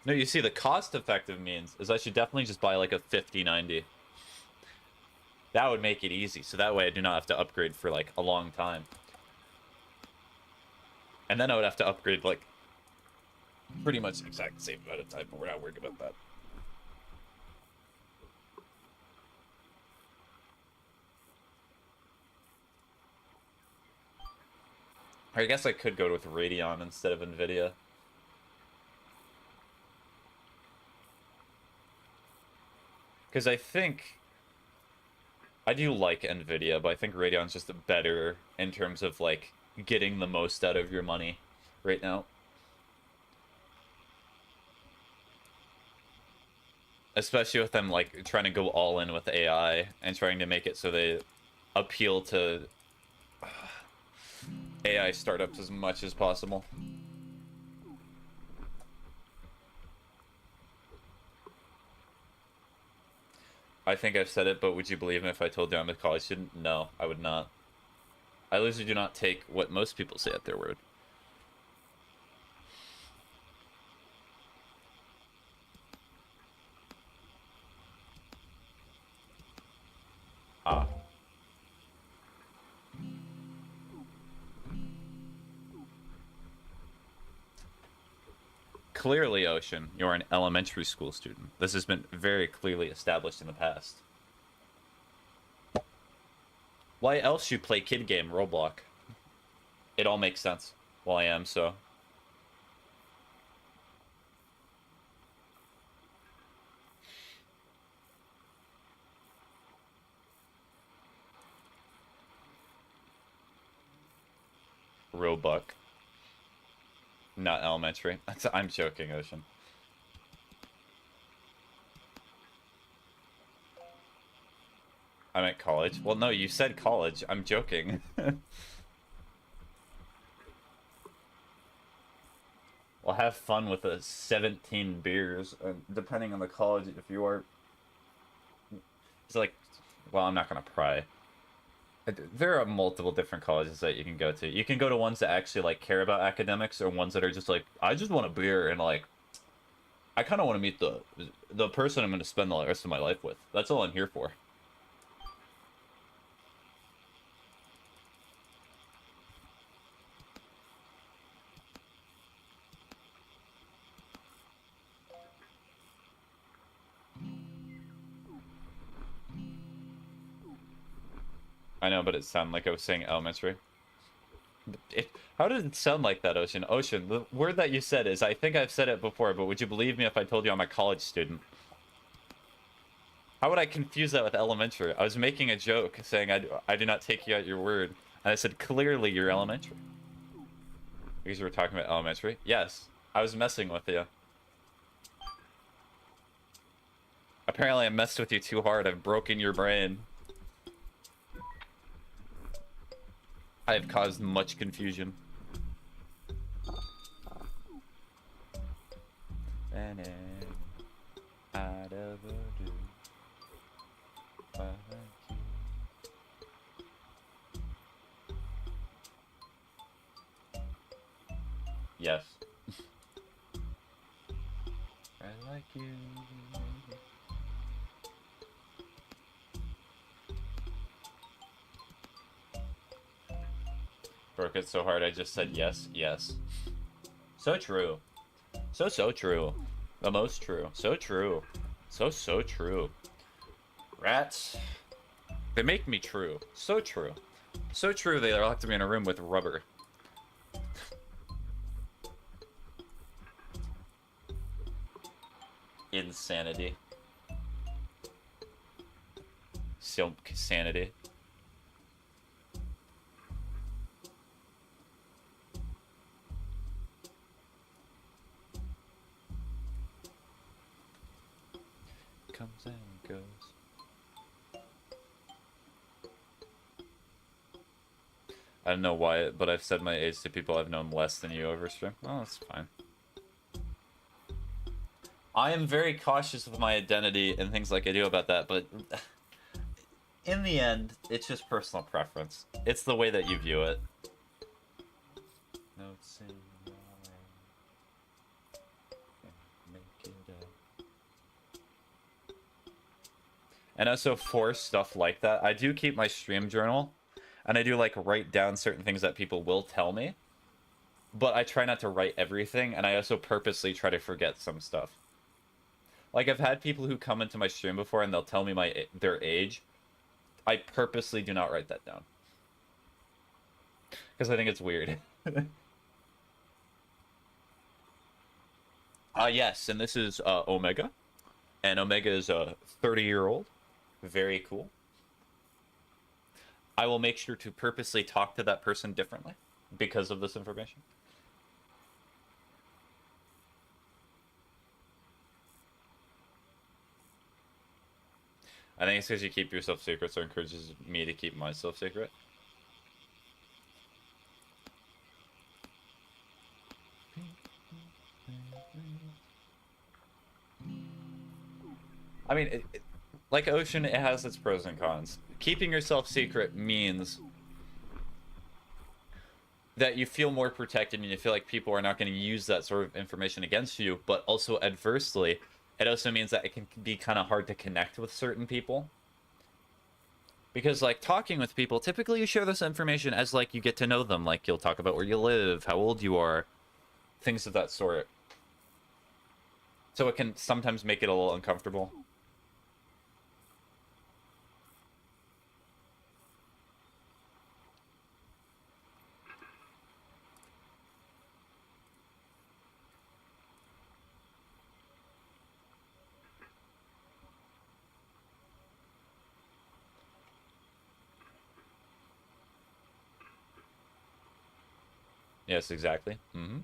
Speaker 1: No, you see, the cost-effective means is I should definitely just buy like a 5090. That would make it easy, so that way I do not have to upgrade for like a long time. And then I would have to upgrade like pretty much the exact same amount of time, but we're not worried about that. I guess I could go with Radeon instead of NVIDIA. Because I think... I do like NVIDIA, but I think Radeon's just better in terms of, like, getting the most out of your money right now. Especially with them, like, trying to go all in with AI and trying to make it so they appeal to AI startups as much as possible. I think I've said it, but would you believe me if I told you I'm a college student? No, I would not. I usually do not take what most people say at their word. Ah. Clearly, Ocean, you're an elementary school student. This has been very clearly established in the past. Why else you play kid game Roblox? It all makes sense. Well, I am, so. Roblox. Not elementary. I'm joking, Ocean. I meant college. Well, no, you said college. I'm joking. Well, have fun with the 17 beers, depending on the college. If you are... It's like... Well, I'm not gonna pry. There are multiple different colleges that you can go to. You can go to ones that actually like care about academics, or ones that are just like, I just want a beer and like, I kind of want to meet the person I'm going to spend the rest of my life with. That's all I'm here for. I know, but it sounded like I was saying elementary. How did it sound like that, Ocean? Ocean, the word that you said is, I think I've said it before, but would you believe me if I told you I'm a college student? How would I confuse that with elementary? I was making a joke saying I do not take you at your word. And I said, clearly you're elementary. Because you were talking about elementary? Yes. I was messing with you. Apparently I messed with you too hard. I've broken your brain. I have caused much confusion. Yes. I like you. Broke it so hard I just said yes, yes. So true. So true. The most true. So true. So true. Rats. They make me true. So true. So true they locked me in a room with rubber. Insanity. Silk sanity. Comes and goes. I don't know why, but I've said my age to people I've known less than you over stream. Oh, that's fine. I am very cautious with my identity and things like I do about that, but in the end, it's just personal preference. It's the way that you view it. Notes in make it up. And also for stuff like that, I do keep my stream journal, and I do like write down certain things that people will tell me, but I try not to write everything, and I also purposely try to forget some stuff. Like, I've had people who come into my stream before and they'll tell me their age. I purposely do not write that down. Because I think it's weird. Yes, and this is Omega. And Omega is a 30-year-old. Very cool. I will make sure to purposely talk to that person differently because of this information. I think it's because you keep yourself secret, so it encourages me to keep myself secret. I mean, like Ocean, it has its pros and cons. Keeping yourself secret means that you feel more protected and you feel like people are not going to use that sort of information against you, but also adversely, it also means that it can be kind of hard to connect with certain people. Because, like, talking with people, typically you share this information as, like, you get to know them. Like, you'll talk about where you live, how old you are, things of that sort. So it can sometimes make it a little uncomfortable. Yes, exactly. Mm-hmm.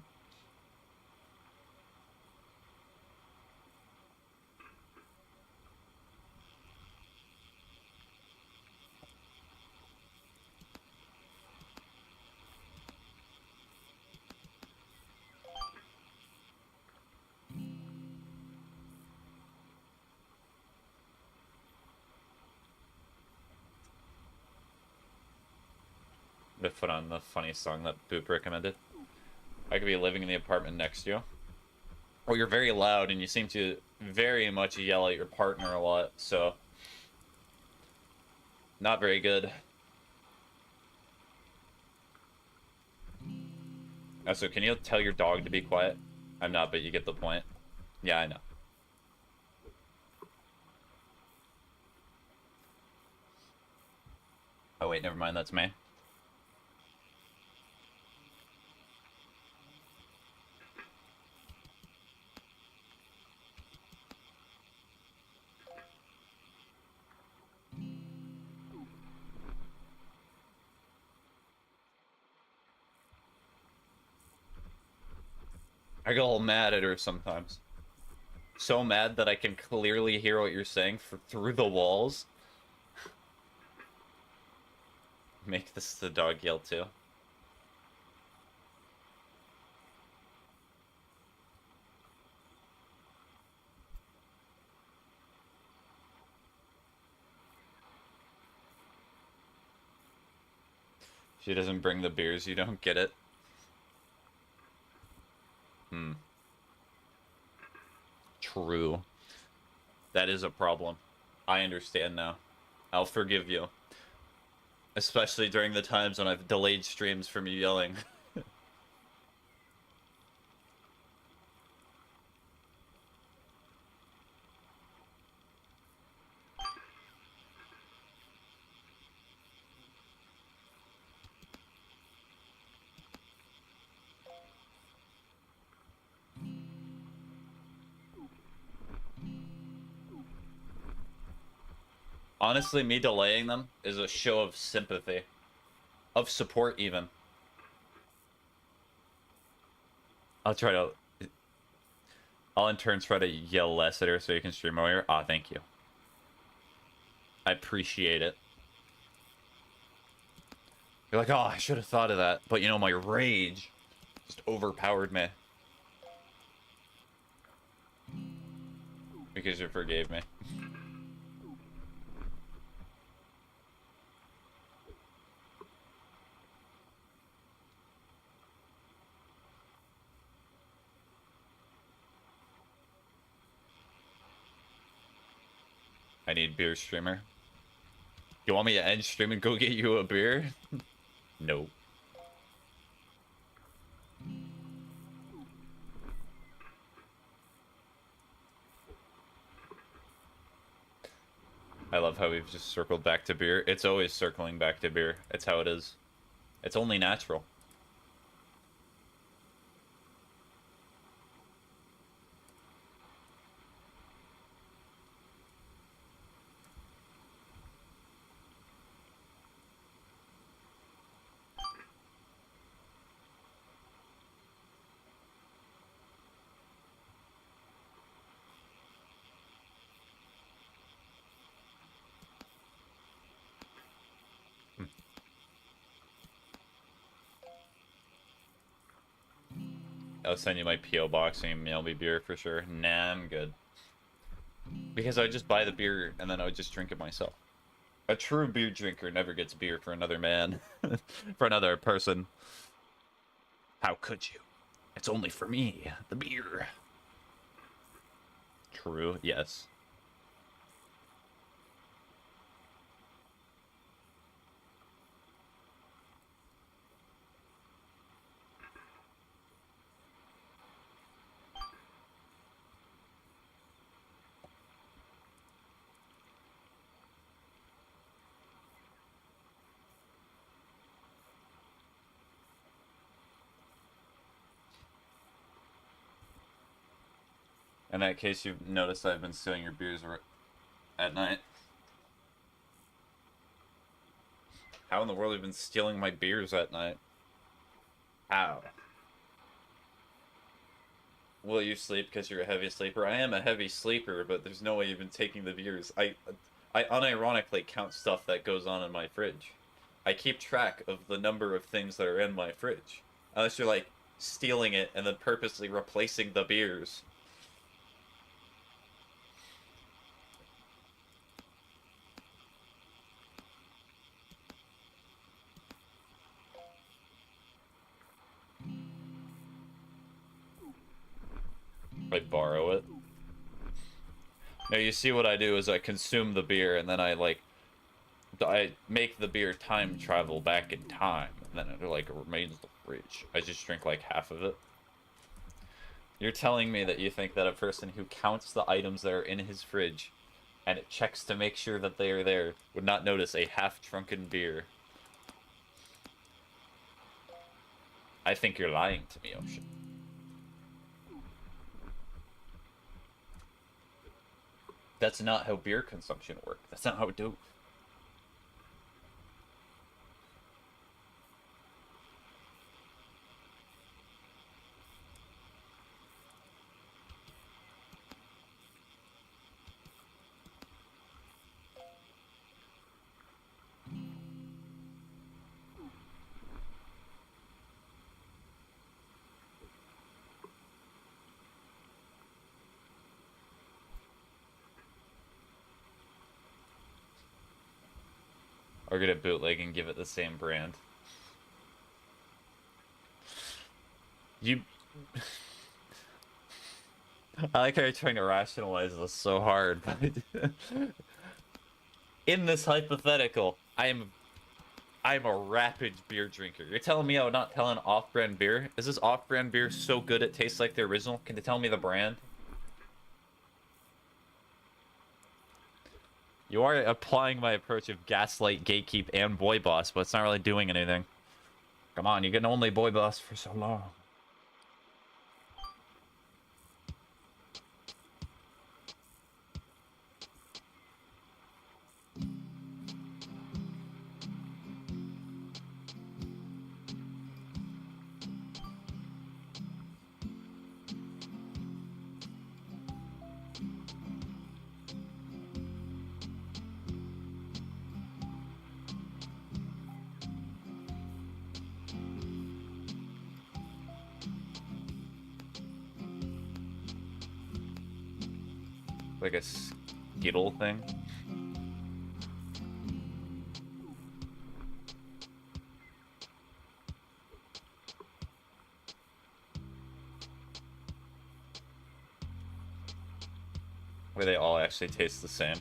Speaker 1: To put on the funny song that Boop recommended. I could be living in the apartment next to you. Or you're very loud and you seem to very much yell at your partner a lot, so... Not very good. Also, can you tell your dog to be quiet? I'm not, but you get the point. Yeah, I know. Oh wait, never mind, that's me. I get all mad at her sometimes. So mad that I can clearly hear what you're saying through the walls. Make this the dog yell too. She doesn't bring the beers, you don't get it. Hmm. True. That is a problem. I understand now. I'll forgive you. Especially during the times when I've delayed streams from you yelling. Honestly, me delaying them is a show of sympathy. Of support, even. I'll try to... I'll in turn try to yell less at her so you can stream more. Ah, thank you. I appreciate it. You're like, oh, I should have thought of that. But you know, my rage just overpowered me. Because you forgave me. I need beer streamer. You want me to end stream and go get you a beer? No. I love how we've just circled back to beer. It's always circling back to beer. It's how it is. It's only natural. I'll send you my P.O. box and mail me beer for sure. Nah, I'm good. Because I would just buy the beer and then I would just drink it myself. A true beer drinker never gets beer for another man. For another person. How could you? It's only for me, the beer. True, yes. In that case, you've noticed I've been stealing your beers at night. How in the world have you been stealing my beers at night? How? Will you sleep because you're a heavy sleeper? I am a heavy sleeper, but there's no way you've been taking the beers. I unironically count stuff that goes on in my fridge. I keep track of the number of things that are in my fridge. Unless you're like stealing it and then purposely replacing the beers. I borrow it. Now you see what I do is I consume the beer and then I make the beer time travel back in time, and then it like remains in the fridge. I just drink like half of it. You're telling me that you think that a person who counts the items that are in his fridge and it checks to make sure that they are there, would not notice a half-drunken beer. I think you're lying to me, Ocean. That's not how beer consumption works. That's not how it do. Or get a bootleg and give it the same brand. You... I like how you're trying to rationalize this so hard. In this hypothetical, I'm a rapid beer drinker. You're telling me I'm not telling off-brand beer? Is this off-brand beer so good it tastes like the original? Can you tell me the brand? You are applying my approach of gaslight, gatekeep, and boy boss, but it's not really doing anything. Come on, you can only boy boss for so long. Like a Skittle thing. Where they all actually taste the same.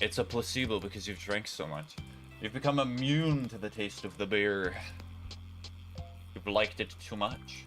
Speaker 1: It's a placebo because you've drank so much. You've become immune to the taste of the beer. You've liked it too much.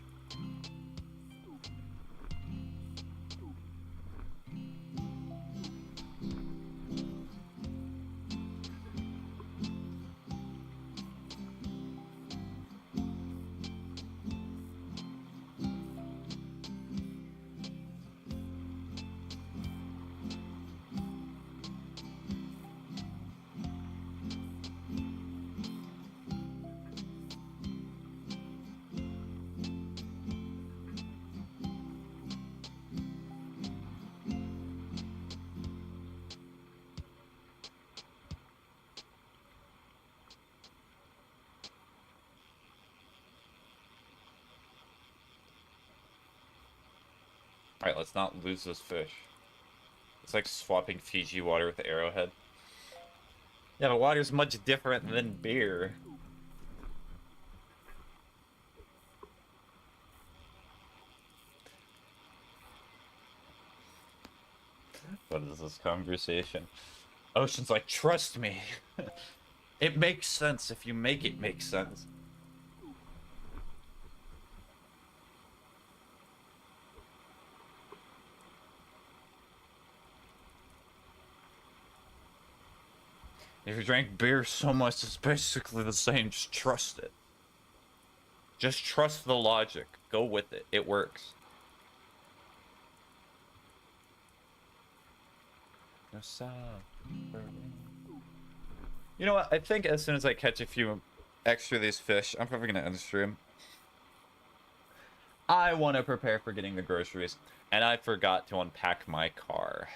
Speaker 1: Alright, let's not lose this fish. It's like swapping Fiji water with Arrowhead. Yeah, but water's much different than beer. What is this conversation? Ocean's like, trust me. It makes sense if you make it make sense. If you drank beer so much, it's basically the same. Just trust it. Just trust the logic. Go with it. It works. No sound. You know what? I think as soon as I catch a few extra of these fish, I'm probably gonna end the stream. I want to prepare for getting the groceries, and I forgot to unpack my car.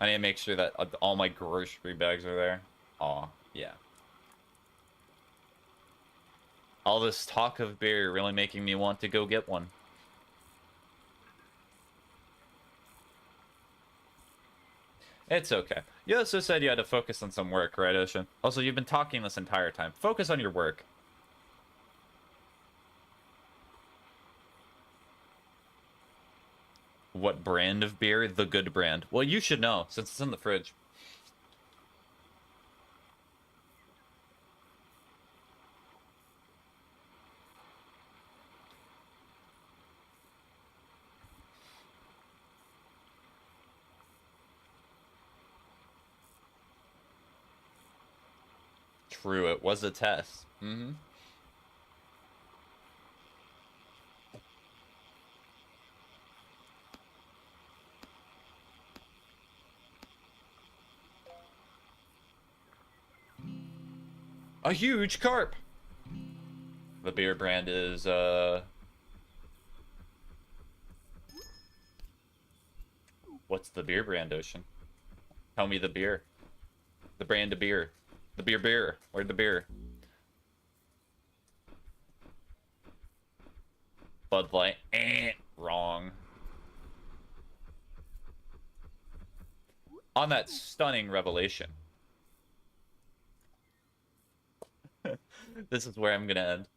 Speaker 1: I need to make sure that all my grocery bags are there. Aw, yeah. All this talk of beer really making me want to go get one. It's okay. You also said you had to focus on some work, right, Ocean? Also, you've been talking this entire time. Focus on your work. What brand of beer? The good brand. Well, you should know, since it's in the fridge. true. It was a test. Mm-hmm. A huge carp! The beer brand is, What's the beer brand, Ocean? Tell me the beer. The brand of beer. The beer. Where'd the beer? Bud Light. Wrong. On that stunning revelation. This is where I'm gonna end.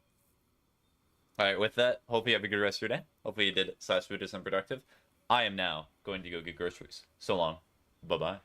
Speaker 1: Alright, with that, hope you have a good rest of your day. Hopefully you did /Buddhist and productive. I am now going to go get groceries. So long. Bye-bye.